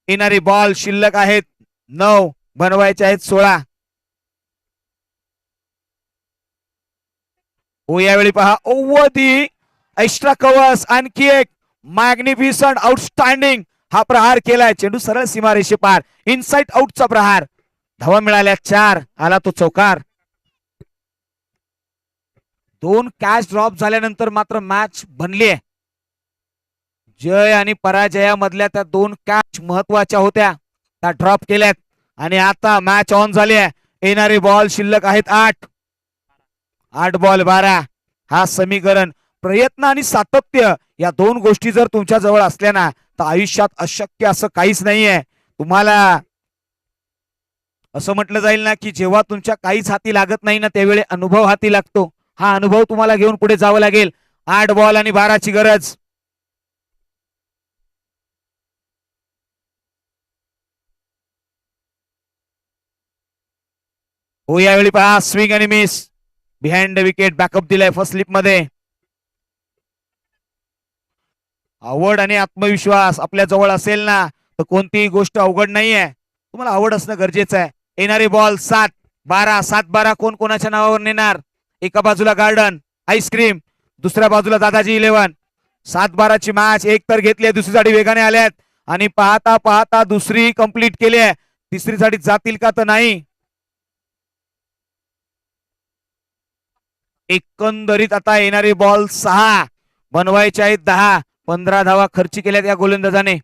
येणारे बॉल शिल्लक आहेत 9, बनवायचे आहेत 16. ओ यावेळी पहा ओवधी एक्स्ट्रा कव्हर्स, आणखी एक मॅग्निफिसंट आउटस्टँडिंग हा प्रहार केलाय. चेंडू सरळ सीमारेषे पार, इनसाइड आउटचा प्रहार. धावा मिळाल्या 4, आला तो चौकार. 2 कॅच ड्रॉप झाल्यानंतर मात्र मॅच बनली आहे. जय आणि पराजयामधल्या त्या 2 कॅच महत्वाच्या होत्या, त्या ड्रॉप केल्यात आणि आता मॅच ऑन झाली आहे. येणारे बॉल शिल्लक आहेत 8. 8 बॉल 12 हा समीकरण. प्रयत्न आणि सातत्य या 2 गोष्टी जर तुमच्या जवळ असल्या ना, तर आयुष्यात अशक्य असं काहीच नाहीये. तुम्हाला असं म्हटलं जाईल ना, की जेव्हा तुमच्या काहीच हाती लागत नाही ना, त्यावेळी अनुभव हाती लागतो. हा अनुभव तुम्हाला घेऊन पुढे जावं लागेल. 8 बॉल आणि 12ची गरज. हो यावेळी पहा स्विंग आणि miss, behind the wicket, backup दिलाय फर्स्ट स्लिप मध्ये. आवड आणि आत्मविश्वास आपल्या जवळ असेल ना, तर कोणतीही गोष्ट अवघड नाहीये. तुम्हाला आवड असणं गरजेचं आहे. येणारे बॉल 7 12 7 12 कोण कोणाच्या नावावर नेणार? एका बाजूला गार्डन आईस्क्रीम, दुसऱ्या बाजूला दादाजी 11. 7 12ची मॅच. एक तर घेतली, दुसरी साठी वेगाने आल्यात आणि पाहता पाहता दुसरी कंप्लीट केली आहे. तिसरी साठी जातील का तर नाही. एकंदरीत आता येणारे बॉल 6 बनवायचे आहेत 10. 15 धावा खर्ची केल्यात या गोलंदाजाने.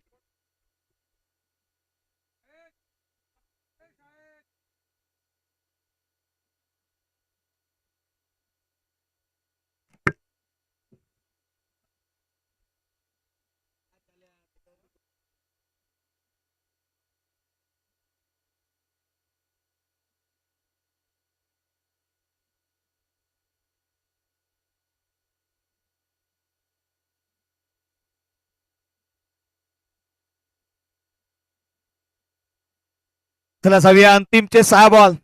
चला जाऊया अंतिमचे 6 बॉल.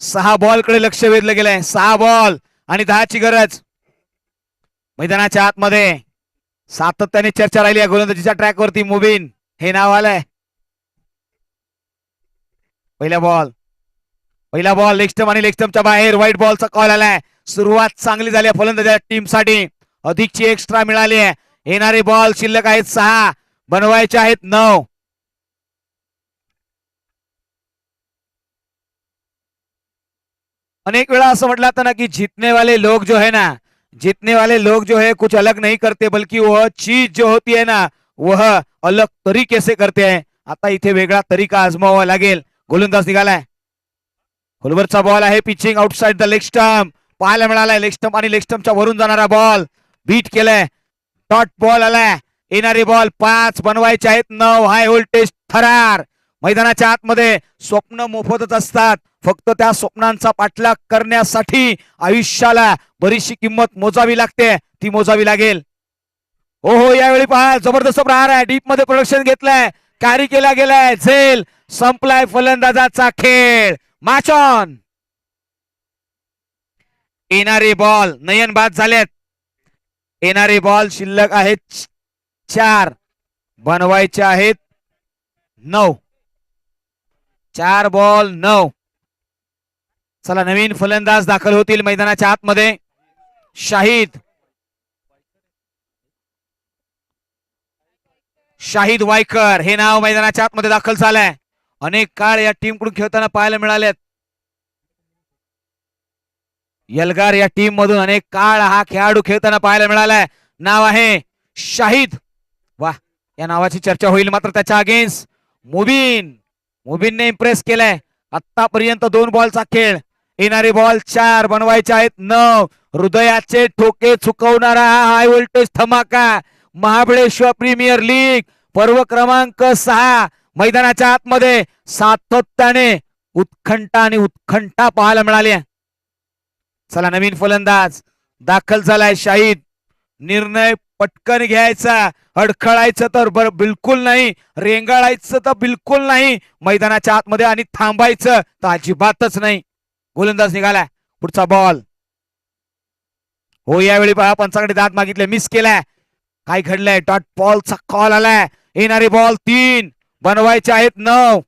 6 बॉल कडे लक्ष वेधलं गेलंय. 6 बॉल आणि 10ची गरज. मैदानाच्या आतमध्ये सातत्याने चर्चा राहिली आहे गोलंदाजीच्या ट्रॅक वरती. मुबीन हे नाव आलंय. पहिला बॉल लेग स्टंप आणि लेग स्टंपच्या बाहेर व्हाईट बॉलचा कॉल आलाय. सुरुवात चांगली झाली फलंदाजी टीमसाठी. अधिकची एक्स्ट्रा मिळाली आहे. येणारे बॉल शिल्लक आहेत 6, बनवायचे आहेत 9. अनेक वेळा असं म्हटलं जातं ना की जीतने वाले लोग जो है कुछ अलग नहीं करते बल्कि वह चीज जो होती है ना वह अलग तरीके से करते हैं. आता इथे वेगळा तरीका आजमावा लागेल. गोलंदाज निघालाय. खोलवरचा बॉल आहे. Pitching outside the leg stump पाहायला मिळालाय. लेग स्टंप आणि लेग स्टंपच्या वरून जाणारा बॉल बीट केलाय. डॉट बॉल आलाय. येणारे बॉल 5, बनवायचे आहेत 9. हाय व्होल्टेज थरार. मैदानाच्या आतमध्ये स्वप्न मोफतच असतात. फक्त त्या स्वप्नांचा पाठलाग करण्यासाठी आयुष्याला बरीचशी किंमत मोजावी लागते. ती मोजावी लागेल. हो यावेळी पहा जबरदस्त प्रहार आहे. डीप मध्ये प्रोडक्शन घेतलंय. कॅरी केला गेलाय. झेल संपलाय फलंदाजाचा खेळ. Match on. येणारे बॉल नयन बाद झालेत. येणारे बॉल शिल्लक आहेत 4, बनवायचे आहेत 9. 4 बॉल 9. चला नवीन फलंदाज दाखल होतील मैदानाच्या आतमध्ये. शाहिद वायकर हे नाव मैदानाच्या आतमध्ये दाखल झालंय. अनेक काळ या टीम कडून खेळताना पाहायला मिळालेत. यलगार या टीम मधून अनेक काळ हा खेळाडू खेळताना पाहायला मिळालाय. नाव आहे शाहिद. वाह, या नावाची चर्चा होईल. मात्र त्याच्या अगेन्स्ट मुबीनने इम्प्रेस केलाय. आतापर्यंत 2 बॉलचा खेळ. येणारे बॉल 4, बनवायचे आहेत 9. हृदयाचे ठोके चुकवणारा हाय व्होल्टेज धमाका. महाबळेश्वर प्रीमियर लीग पर्व क्रमांक 6 मैदानाच्या आतमध्ये सातत्याने उत्कंठा पाहायला मिळाली. चला नवीन फलंदाज दाखल झालाय शाहिद. निर्णय पटकन घ्यायचा. अडखळायचं तर बिलकुल नाही. रेंगाळायचं तर बिलकुल नाही मैदानाच्या आतमध्ये. आणि थांबायचं तर अजिबातच नाही. गोलंदाज निघालाय. पुढचा बॉल. हो यावेळी पहा पंचाकडे दाद मागितले. मिस केलाय. काय घडलंय. डॉट बॉलचा कॉल आलाय. येणारे बॉल 3, बनवायचे आहेत 9.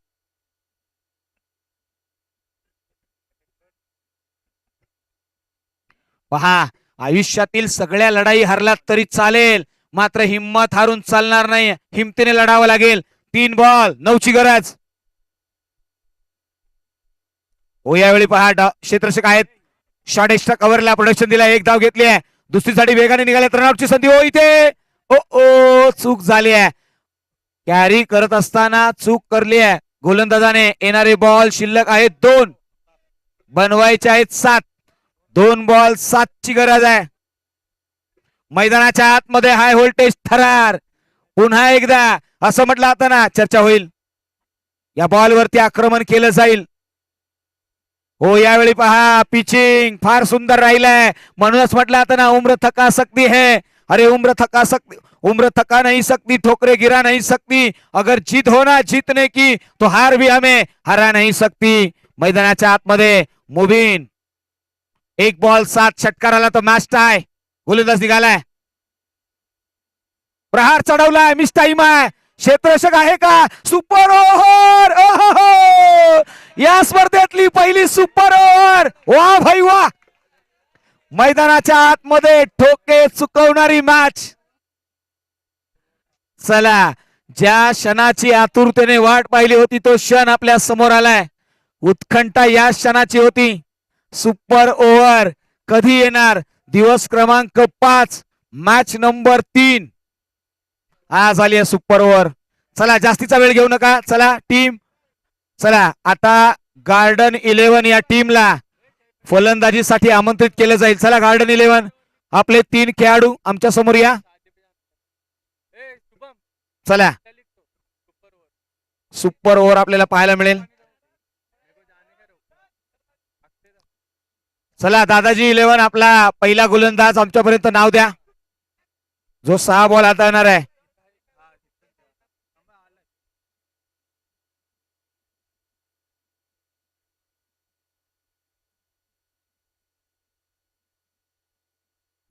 पहा आयुष्यातील सगळ्या लढाई हरलात तरी चालेल, मात्र हिम्मत हारून चालणार नाही. हिमतीने लढावं लागेल. 3 बॉल 9ची गरज. हो यावेळी पहा क्षेत्ररक्षक आहेत. शॉर्ट एक्स्ट्रा कव्हरला प्रोडक्शन दिला. 1 धाव घेतली आहे. दुसरीसाठी वेगाने निघाले. रनआउटची संधी. हो इथे चूक झाली आहे. कॅरी करत असताना चूक करली आहे गोलंदाजाने. येणारे बॉल शिल्लक आहेत 2, बनवायचे आहेत 7. 2 बॉल 7ची गरज आहे. मैदानाच्या आतमध्ये हाय व्होल्टेज थरार. पुन्हा एकदा असं म्हटलं आता ना चर्चा होईल. या बॉलवरती आक्रमण केलं जाईल. हो यावेळी पहा पिचिंग फार सुंदर राहिलंय. म्हणूनच म्हटलं आता ना उम्र थका सकती है. अरे उम्र थका नहीं सकती, ठोकरे गिरा नहीं सकती. अगर जीत हो ना जीतने की तो हार भी हमें हरा नहीं सकती. मैदानाच्या आतमध्ये मुबीन. 1 बॉल 7. षटकार आला तर मॅच टाय. गोलंदाज निघालाय. प्रहार चढवलाय. मिस टाइम आहे. क्षेत्ररक्षक आहे का. Super over. या स्पर्धेतली पहिली सुपर ओव्हर. वा भाई वा. मैदानाच्या आतमध्ये ठोके चुकवणारी मॅच. चला ज्या क्षणाची आतुरतेने वाट पाहिली होती तो क्षण आपल्या समोर आलाय. उत्कंठा या क्षणाची होती. सुपर ओव्हर कधी येणार. दिवस क्रमांक 5, मॅच नंबर 3 आज आली आहे सुपर ओव्हर. चला जास्तीचा वेळ घेऊ नका. चला टीम. चला आता गार्डन 11 या टीमला फलंदाजीसाठी आमंत्रित केलं जाईल. चला गार्डन 11 आपले 3 खेळाडू आमच्या समोर या. चला सुपर ओव्हर आपल्याला पाहायला मिळेल. चला दादाजी 11 आपला पहिला गोलंदाज आमच्यापर्यंत नाव द्या जो 6 बॉल हाताळणार आहे.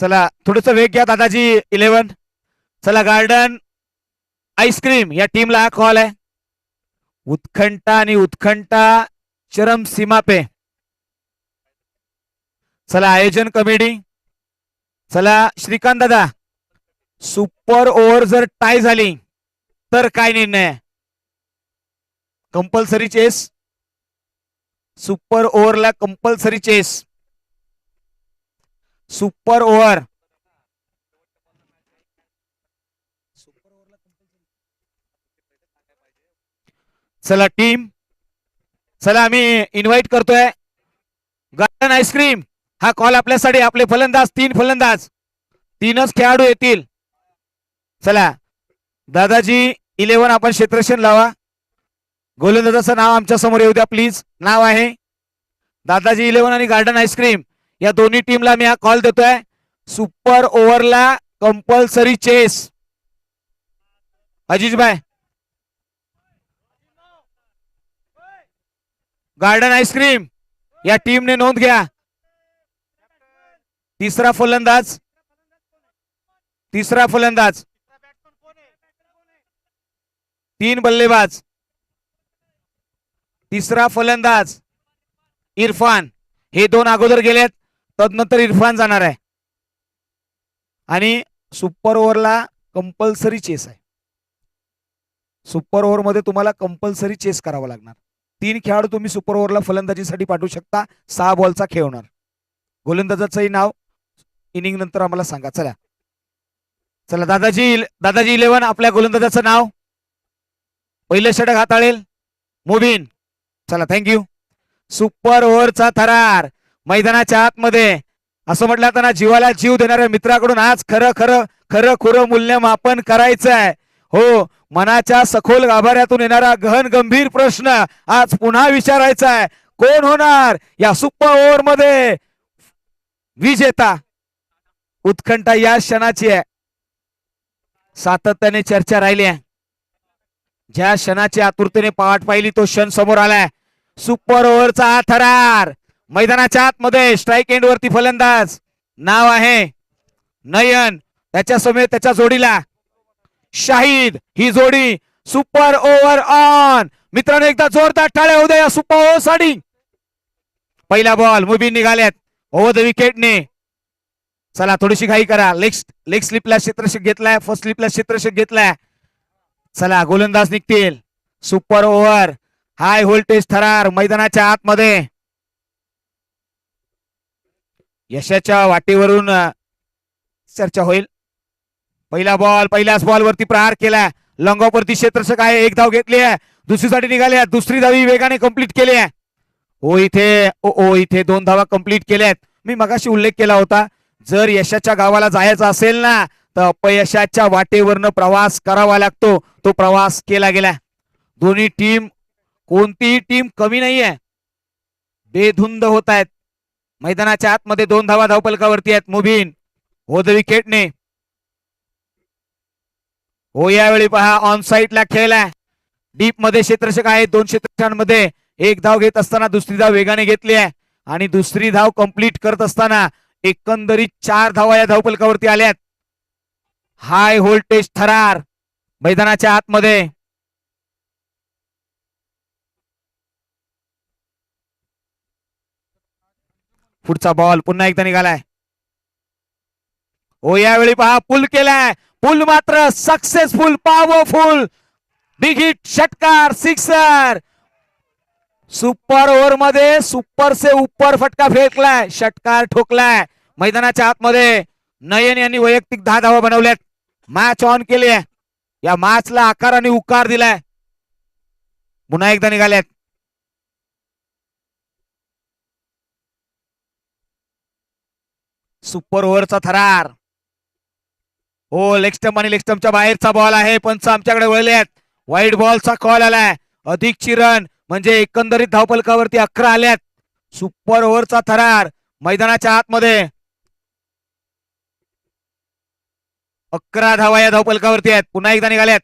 चला थोडस वेग घ्या दादाजी 11. चला गार्डन आईस्क्रीम या टीमला हा कॉल आहे. उत्कंठा आणि उत्कंठा चरम सीमा पे. चला आयोजन कमिटी. चला श्रीकांत दादा, सुपर ओव्हर जर टाय झाली तर काय निर्णय? Compulsory chase. सुपर ओव्हरला कंपल्सरी चेस. Super over. चला टीम, चला आम्ही इन्व्हाइट करतोय गार्डन आईस्क्रीम. हा कॉल आपल्यासाठी. आपले फलंदाज 3 फलंदाज, 3च खेळाडू येतील. चला दादाजी 11 आपण क्षेत्ररक्षण लावा. गोलंदाजाचं नाव आमच्या समोर येऊ द्या प्लीज. नाव आहे दादाजी 11 आणि गार्डन आईस्क्रीम या दोन्ही टीमला मी हा कॉल देतोय. सुपर ओव्हरला कंपल्सरी चेस. अजिज भाई, गार्डन आईस्क्रीम या टीमने नोंद घ्या. तिसरा फलंदाज, तिसरा फलंदाज, 3 बल्लेबाज. तिसरा फलंदाज इरफान. हे 2 अगोदर गेलेत, तदनंतर इरफान जाणार आहे. आणि सुपर ओव्हरला कंपल्सरी चेस आहे. सुपर ओव्हर मध्ये तुम्हाला कंपल्सरी चेस करावा लागणार. 3 खेळाडू तुम्ही सुपर ओव्हरला फलंदाजीसाठी पाठवू शकता. 6 बॉलचा खेळ होणार. गोलंदाजाचंही नाव इनिंग नंतर आम्हाला सांगा. चला चला दादाजी 11 आपल्या गोलंदाजाचं नाव. पहिलं षटक हाताळेल मुबीन. चला थँक्यू. सुपर ओव्हरचा थरार मैदानाच्या आतमध्ये. असं म्हटलं जातं जीवाला जीव देणाऱ्या मित्राकडून आज खरं खरं खरं खुरं मूल्यमापन करायचं आहे. हो, मनाच्या सखोल गाभाऱ्यातून येणारा गहन गंभीर प्रश्न आज पुन्हा विचारायचा आहे. कोण होणार या सुपर ओव्हर मध्ये विजेता? उत्कंठा या क्षणाची आहे. सातत्याने चर्चा राहिली आहे. ज्या क्षणाची आतुरतेने पाठ पाहिली तो क्षण समोर आलाय. सुपर ओव्हरचा हा थरार मैदानाच्या आतमध्ये. स्ट्राईक एंड वरती फलंदाज नाव आहे नयन. त्याच्या समेत त्याच्या जोडीला शाहिद. ही जोडी सुपर ओव्हर ऑन. मित्रांनो एकदा जोरदार टाळ्या होऊ द्या या सुपर ओव्हर साठी. पहिला बॉल मुबीन निघाल्यात ओव्हर द विकेटने. चला थोडीशी घाई करा. लेग स्लिपला क्षेत्ररक्षक घेतलाय, फर्स्ट स्लिपला क्षेत्ररक्षक घेतलाय. चला गोलंदाज निघतील. सुपर ओव्हर हाय व्होल्टेज थरार मैदानाच्या आतमध्ये. यशाच्या वाटेवरून चर्चा होईल. पहिला बॉल, पहिल्याच बॉल वरती प्रहार केला. लॉंग ऑफ वरती क्षेत्ररक्षक आहे. 1 धाव घेतली आहे. दुसरीसाठी निघाल्या. दुसरी धावी वेगाने कंप्लीट केली आहे. इथे 2 धावा कंप्लीट केल्यात. मी मगाशी उल्लेख केला होता, जर यशाच्या गावाला जायचं असेल ना तर अपयशाच्या वाटेवरनं प्रवास करावा लागतो. तो प्रवास केला गेला. दोन्ही टीम, कोणतीही टीम कमी नाहीये. बेधुंद होत आहेत. मैदानाच्या आतमध्ये 2 धावा धावपलकावरती आहेत. मुबीन हो द विकेटने. हो यावेळी पहा ऑन साईडला खेळला. डीप मध्ये क्षेत्ररक्षक आहे. 2 क्षेत्ररक्षकांमध्ये 1 धाव घेत असताना दुसरी धाव वेगाने घेतली आहे. आणि दुसरी धाव कंप्लीट करत असताना एकंदरीत 4 धावा या धावपलकावरती आल्यात. हाय व्होल्टेज थरार मैदानाच्या आतमध्ये. पुढचा बॉल पुन्हा एकदा निघालाय. हो यावेळी पहा पुल केलाय. पुल मात्र सक्सेसफुल, पॉवरफुल, बिग हिट, षटकार, सिक्सर. सुपर ओव्हर मध्ये सुपर से ऊपर फटका फेकलाय, षटकार ठोकलाय. मैदानाच्या आतमध्ये नयन यांनी वैयक्तिक 10 धावा बनवल्यात. मॅच ऑन केली आहे. या मॅचला आकार आणि उकार दिलाय. पुन्हा एकदा निघाल्यात. सुपर ओव्हरचा थरार. हो लेग स्टंप आणि लेग स्टंपच्या बाहेरचा बॉल आहे. पंच आमच्याकडे वळलेत. वाईट बॉलचा कॉल आलाय. अधिकची रन म्हणजे एकंदरीत धावपलकावरती 11 आल्यात. सुपर ओव्हरचा थरार मैदानाच्या आतमध्ये. 11 धावा या धावपलकावरती आहेत. पुन्हा एकदा निघाल्यात.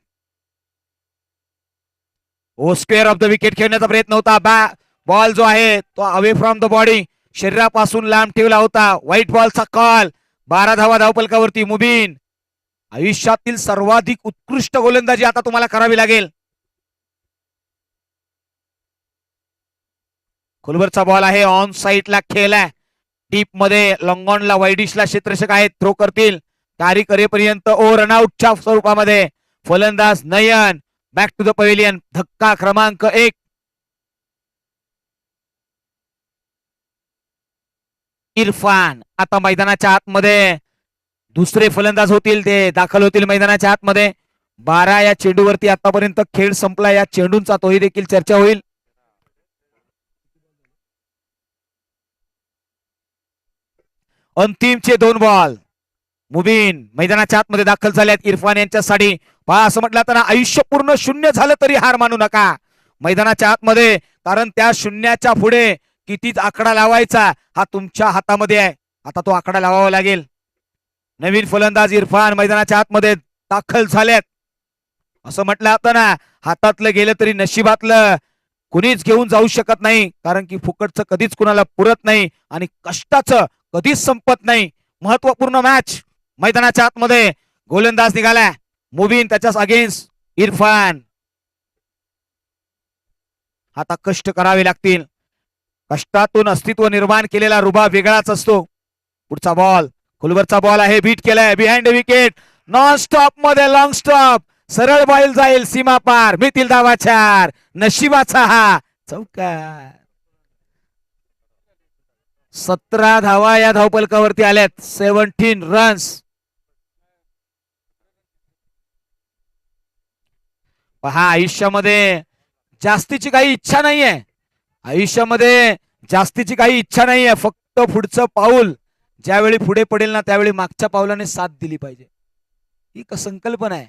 ओ स्क्वेअर ऑफ द विकेट खेळण्याचा प्रयत्न होता. बॉल जो आहे तो अवे फ्रॉम द बॉडी, शरीरापासून लांब ठेवला होता. व्हाईट बॉलचा कॉल. 12 धावा धावपलकावरती. मुबीन, आयुष्यातील सर्वाधिक उत्कृष्ट गोलंदाजी आता तुम्हाला करावी लागेल. खोलवरचा बॉल आहे, ऑन साईडला खेळलाय, डीप मध्ये लॉंगॉनला वाईडिशला क्षेत्ररक्षक आहेत, थ्रो करतील. कार्य करेपर्यंत ओ रनआउटच्या स्वरूपामध्ये फलंदाज नयन बॅक टू द पवेलियन. धक्का क्रमांक 1. इरफान आता मैदानाच्या आतमध्ये दुसरे फलंदाज होतील, ते दाखल होतील मैदानाच्या आतमध्ये. 12 या चेंडूवरती आतापर्यंत खेळ संपला. या चेंडूंचा तोही देखील चर्चा होईल. अंतिमचे 2 बॉल. मुबीन मैदानाच्या आतमध्ये दाखल झाल्यात इरफान यांच्यासाठी. पहा, असं म्हटलं तर आयुष्य पूर्ण शून्य झालं तरी हार मानू नका मैदानाच्या आतमध्ये, कारण त्या शून्याच्या पुढे किती आकडा लावायचा हा तुमच्या हातामध्ये आहे. आता तो आकडा लावावा लागेल. नवीन फलंदाज इरफान मैदानाच्या आतमध्ये दाखल झाल्यात. असं म्हटलं आता ना, हातातलं गेलं तरी नशिबातलं कुणीच घेऊन जाऊ शकत नाही, कारण की फुकटचं कधीच कुणाला पुरत नाही आणि कष्टाचं कधीच संपत नाही. महत्वपूर्ण मॅच मैदानाच्या आतमध्ये. गोलंदाज निघालाय मुबीन, त्याच्याच अगेन्स्ट इरफान. आता कष्ट करावे लागतील. कष्टातून अस्तित्व निर्माण केलेला रुबाब वेगळाच असतो. पुढचा बॉल, खोलवरचा बॉल आहे, बीट केलाय behind the wicket. Non stop मध्ये लॉंग स्टॉप, सरळ बॉल जाईल सीमा पार, मिळतील धावा 4. नशिबाचा हा चौकार. 17 धावा या धावपलकावरती आल्यात. 17 रन्स. पहा, आयुष्यामध्ये जास्तीची काही इच्छा नाहीये. आयुष्यामध्ये जास्तीची काही इच्छा नाहीये. फक्त पुढचं पाऊल ज्यावेळी पुढे पडेल ना, त्यावेळी मागच्या पावलाने साथ दिली पाहिजे. ही संकल्पना आहे.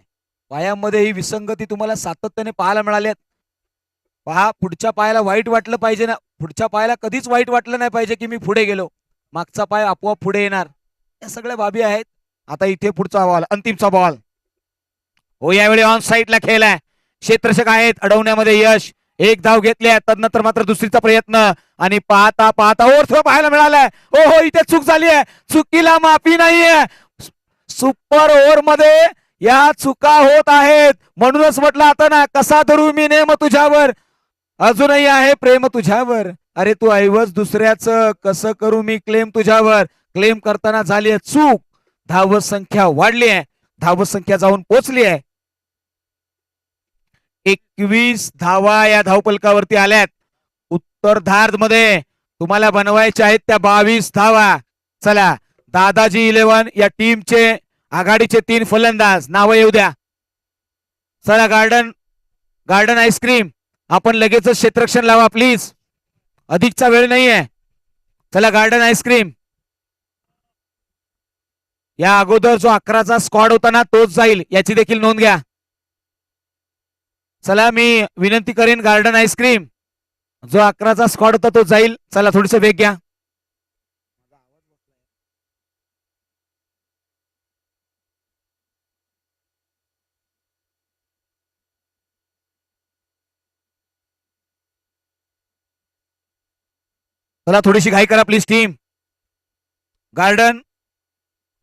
पायामध्ये ही विसंगती तुम्हाला सातत्याने पाहायला मिळाल्यात. पहा, पुढच्या पायाला वाईट वाटलं पाहिजे ना, पुढच्या पायाला कधीच वाईट वाटलं नाही पाहिजे की मी पुढे गेलो. मागचा पाय आपोआप पुढे येणार. या सगळ्या बाबी आहेत. आता इथे पुढचा बॉल, अंतिमचा बॉल. हो, यावेळी ऑन साईडला खेळलाय, क्षेत्ररक्षक आहेत, अडवण्यामध्ये यश. 1 धाव घेतली आहे. तदनंतर मात्र दुसरीचा प्रयत्न आणि पाहता पाहता ओव्हर पाहायला मिळालाय. ओ हो, इथे चूक झाली आहे. चुकीला माफी नाहीये. सुपर ओव्हर मध्ये या चुका होत आहेत. म्हणूनच म्हटलं आता ना, कसा धरू मी नेम तुझ्यावर, अजूनही आहे प्रेम तुझ्यावर. अरे तू ऐवज दुसऱ्याचं, कसं करू मी क्लेम तुझ्यावर. क्लेम करताना झाली आहे चूक. धाव संख्या वाढली आहे, धाव संख्या जाऊन पोचली आहे. 21 धावा या धावपलकावरती आल्यात. उत्तरार्ध मध्ये तुम्हाला बनवायच्या आहेत त्या 22 धावा. चला, दादाजी 11 या टीमचे आघाडीचे 3 फलंदाज नाव येऊ द्या. चला, गार्डन आईस्क्रीम, आपण लगेचच क्षेत्ररक्षण लावा प्लीज, अधिकचा वेळ नाहीये. चला, गार्डन आईस्क्रीम. या अगोदर जो 11चा स्क्वॉड होता ना, तोच जाईल, याची देखील नोंद घ्या. चला, मी विनंती करेन, गार्डन आईस्क्रीम, जो 11चा स्क्वॉड होता तो जाईल. चला, थोडस वेग घ्या. चला, थोडीशी घाई करा please team. Garden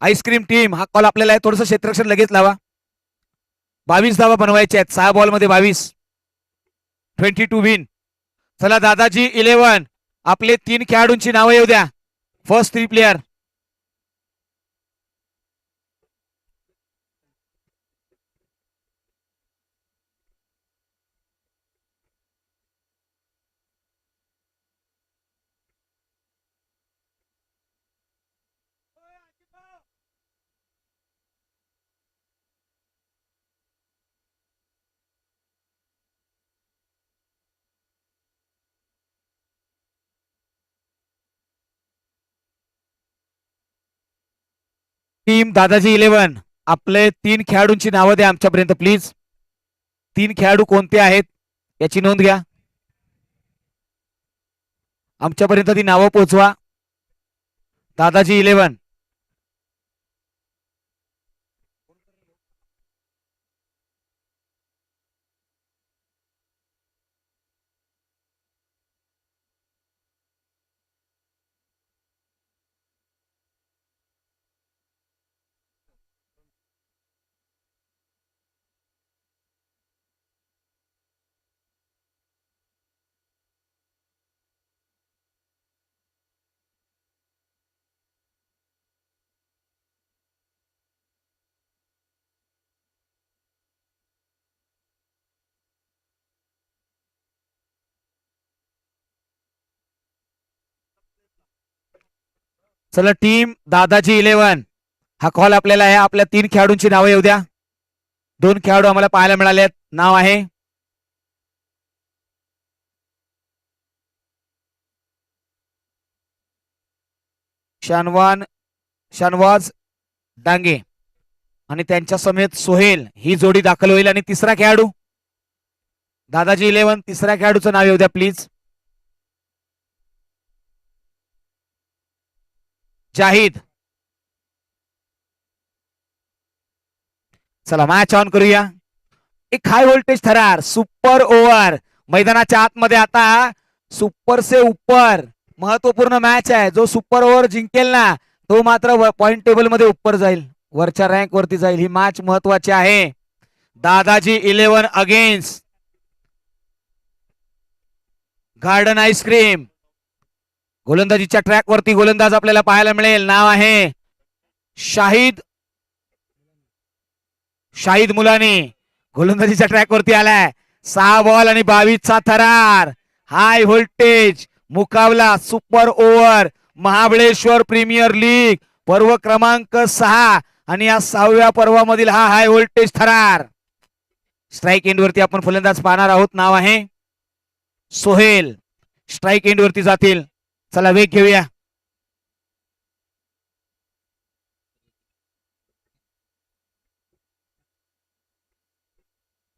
ice cream team, हा कॉल आपल्याला आहे. थोडस क्षेत्ररक्षण लगेच लावा. 22 धावा बनवायच्या आहेत. 6 बॉल मध्ये 22. 22 विन. चला, दादाजी 11, आपले 3 खेळाडूंची नावं येऊ द्या. First 3 player. टीम दादाजी 11, आपले 3 खेळाडूंची नावं द्या आमच्यापर्यंत प्लीज. 3 खेळाडू कोणते आहेत याची नोंद घ्या. आमच्यापर्यंत ती नावं पोहोचवा. दादाजी 11. चला टीम दादाजी 11 हा कॉल आपल्याला आहे. आपल्या 3 खेळाडूंची नावं येऊ द्या. 2 खेळाडू आम्हाला पाहायला मिळालेत. नाव आहे शानवाज डांगे आणि त्यांच्या समेत सोहेल ही जोडी दाखल होईल. आणि तिसरा खेळाडू दादाजी 11 तिसऱ्या खेळाडूचं नाव येऊ द्या प्लीज. जाहिद. चला मॅच ऑन करूया. एक हाय व्होल्टेज थरार सुपर ओव्हर मैदानाच्या आतमध्ये आता सुपर से ऊपर महत्वपूर्ण मॅच आहे. जो सुपर ओव्हर जिंकेल ना तो मात्र पॉइंट टेबल मध्ये ऊपर जाईल, वरच्या रँक वरती जाईल. ही मॅच महत्वाची आहे. Dadaji 11 against garden ice cream. गोलंदाजीच्या ट्रॅक वरती गोलंदाज आपल्याला पाहायला मिळेल. नाव आहे शाहिद मुलानी. गोलंदाजीच्या ट्रॅक वरती आलाय. 6 बॉल आणि 22 चा थरार. हाय व्होल्टेज मुकाबला super over Mahabaleshwar premier league पर्व क्रमांक 6 आणि या 6व्या पर्वामधील हा हाय व्होल्टेज थरार. स्ट्राईक एंड वरती आपण फलंदाज पाहणार आहोत. नाव आहे सोहेल. स्ट्राईक एंड वरती जातील. चला वेग घेऊया.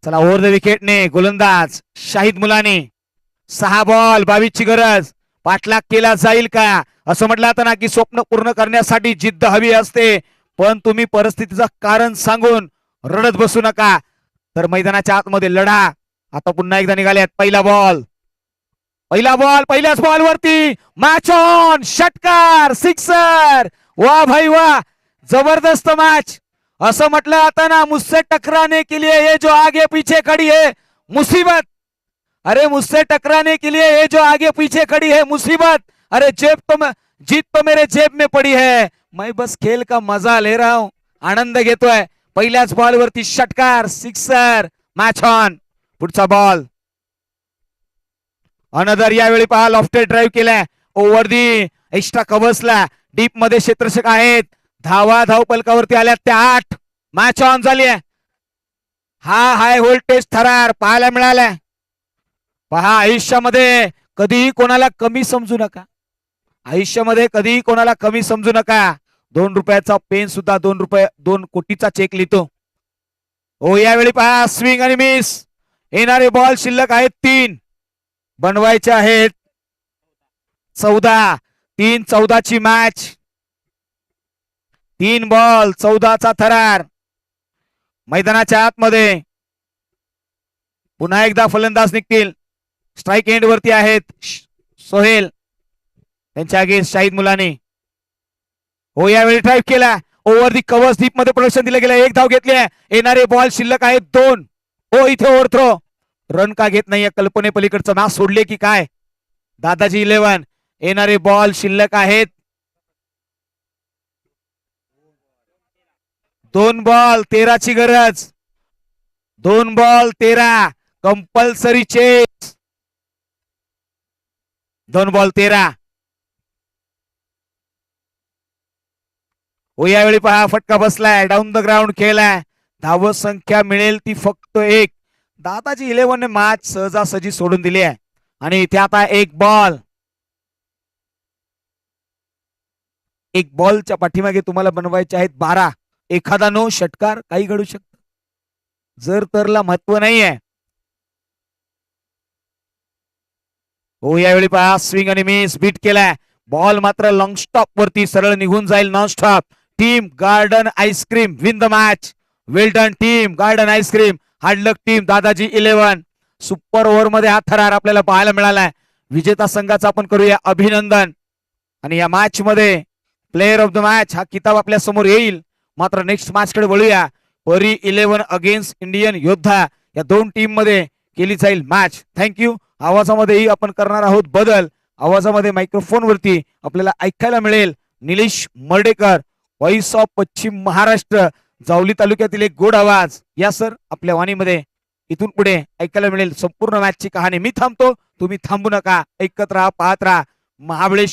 चला ओव्हर द विकेटने गोलंदाज शाहिद मुलानी. 6 बॉल 22 ची गरज. पाठलाग केला जाईल का? असं म्हटलं जातं ना की स्वप्न पूर्ण करण्यासाठी जिद्द हवी असते, पण तुम्ही परिस्थितीचं कारण सांगून रडत बसू नका. तर मैदानाच्या आतमध्ये लढा आता पुन्हा एकदा निघाल्यात. पहिला बॉल पहिल्याच बॉल वरती मॅच ऑन. षटकार सिक्सर. वा भाई वा जबरदस्त मॅच. असं म्हटलं आता ना मुझसे टकराने के लिए ये जो आगे पीछे खड़ी है मुसीबत. अरे मुझसे टकराने के लिए ये जो आगे पीछे खड़ी है मुसीबत. अरे जीत तो मेरे जेब में पड़ी है. मैं बस खेल का मजा ले रहा हूं, आनंद घेतोय. पहिल्याच बॉल वरती षटकार सिक्सर. Match on. पुढचा बॉल अनदर. यावेळी पहा लॉफ्टेड ड्राईव्ह केलाय. ओव्हर दी एक्स्ट्रा कव्हर्सला डीप मध्ये क्षेत्ररक्षक आहेत. धाव पलकावरती आल्या त्या 8. मॅच ऑन झाली आहे. हा हाय व्होल्टेज थरार पाहायला मिळालाय. पहा आयुष्यामध्ये कधीही कोणाला कमी समजू नका. आयुष्यामध्ये कधीही कोणाला कमी समजू नका. 2 रुपयाचा पेन सुद्धा 2 कोटीचा चेक लिहितो. हो यावेळी पहा स्विंग आणि मिस. येणारे बॉल शिल्लक आहेत 3. बनवायचे आहेत 14. 3-14 ची मॅच. 3 बॉल 14 चा थरार. मैदानाच्या आतमध्ये पुन्हा एकदा फलंदाज निघतील. स्ट्राईक एंड वरती आहेत सोहेल. त्यांच्या अगेन्स्ट शाहिद मुलानी. हो यावेळी ड्राईव्ह केला. ओव्हर दी कव्हर्स डीप मध्ये प्रोडक्शन दिलं गेलं. 1 धाव घेतली आहे. येणारे बॉल शिल्लक आहेत 2. हो इथे ओव्हरथ्रो. रन का घेत नाहीये कल्पने पलीकडचं मॅच सोडले की काय? दादाजी 11. येणारे बॉल शिल्लक आहेत 2 बॉल 13 ची गरज. 2 बॉल 13 कंपल्सरी चेस. 2 बॉल 13. हो यावेळी पहा फटका बसलाय. डाऊन द ग्राउंड खेळलाय. धाव संख्या मिळेल ती फक्त 1. दादाजी 11 ने मॅच सहजासहजी सोडून दिली आहे. आणि इथे आता 1 बॉल. 1 बॉलच्या पाठीमागे तुम्हाला बनवायचे आहेत 12. एखादा नो षटकार काही घडू शकत. जर तरला महत्व नाहीये. हो यावेळी पहा स्विंग आणि मिस. बीट केलाय. बॉल मात्र लॉंग स्टॉप वरती सरळ निघून जाईल non stop. Team garden ice cream win the match. Well done team garden ice cream. Hard luck team Dadaji 11. Super over मध्ये हा थरार आपल्याला पाहायला मिळालाय. विजेता संघाचा आपण करूया अभिनंदन. आणि या मॅच मध्ये प्लेअर ऑफ द मॅच हा किताब आपल्या समोर येईल. मात्र नेक्स्ट मॅच कडे वळूया. परी 11 अगेन्स्ट इंडियन योद्धा या 2 टीम मध्ये केली जाईल मॅच. थँक्यू. आवाजामध्येही आपण करणार आहोत बदल. आवाजामध्ये मायक्रोफोन वरती आपल्याला ऐकायला मिळेल निलेश मर्डेकर व्हॉइस ऑफ पश्चिम महाराष्ट्र जावली तालुक्यातील एक गोड आवाज. या सर आपल्या वाणीमध्ये इथून पुढे ऐकायला मिळेल संपूर्ण मॅचची कहाणी. मी थांबतो, तुम्ही थांबू नका. ऐकत राहा, पाहत राहा महाबळेश्वर.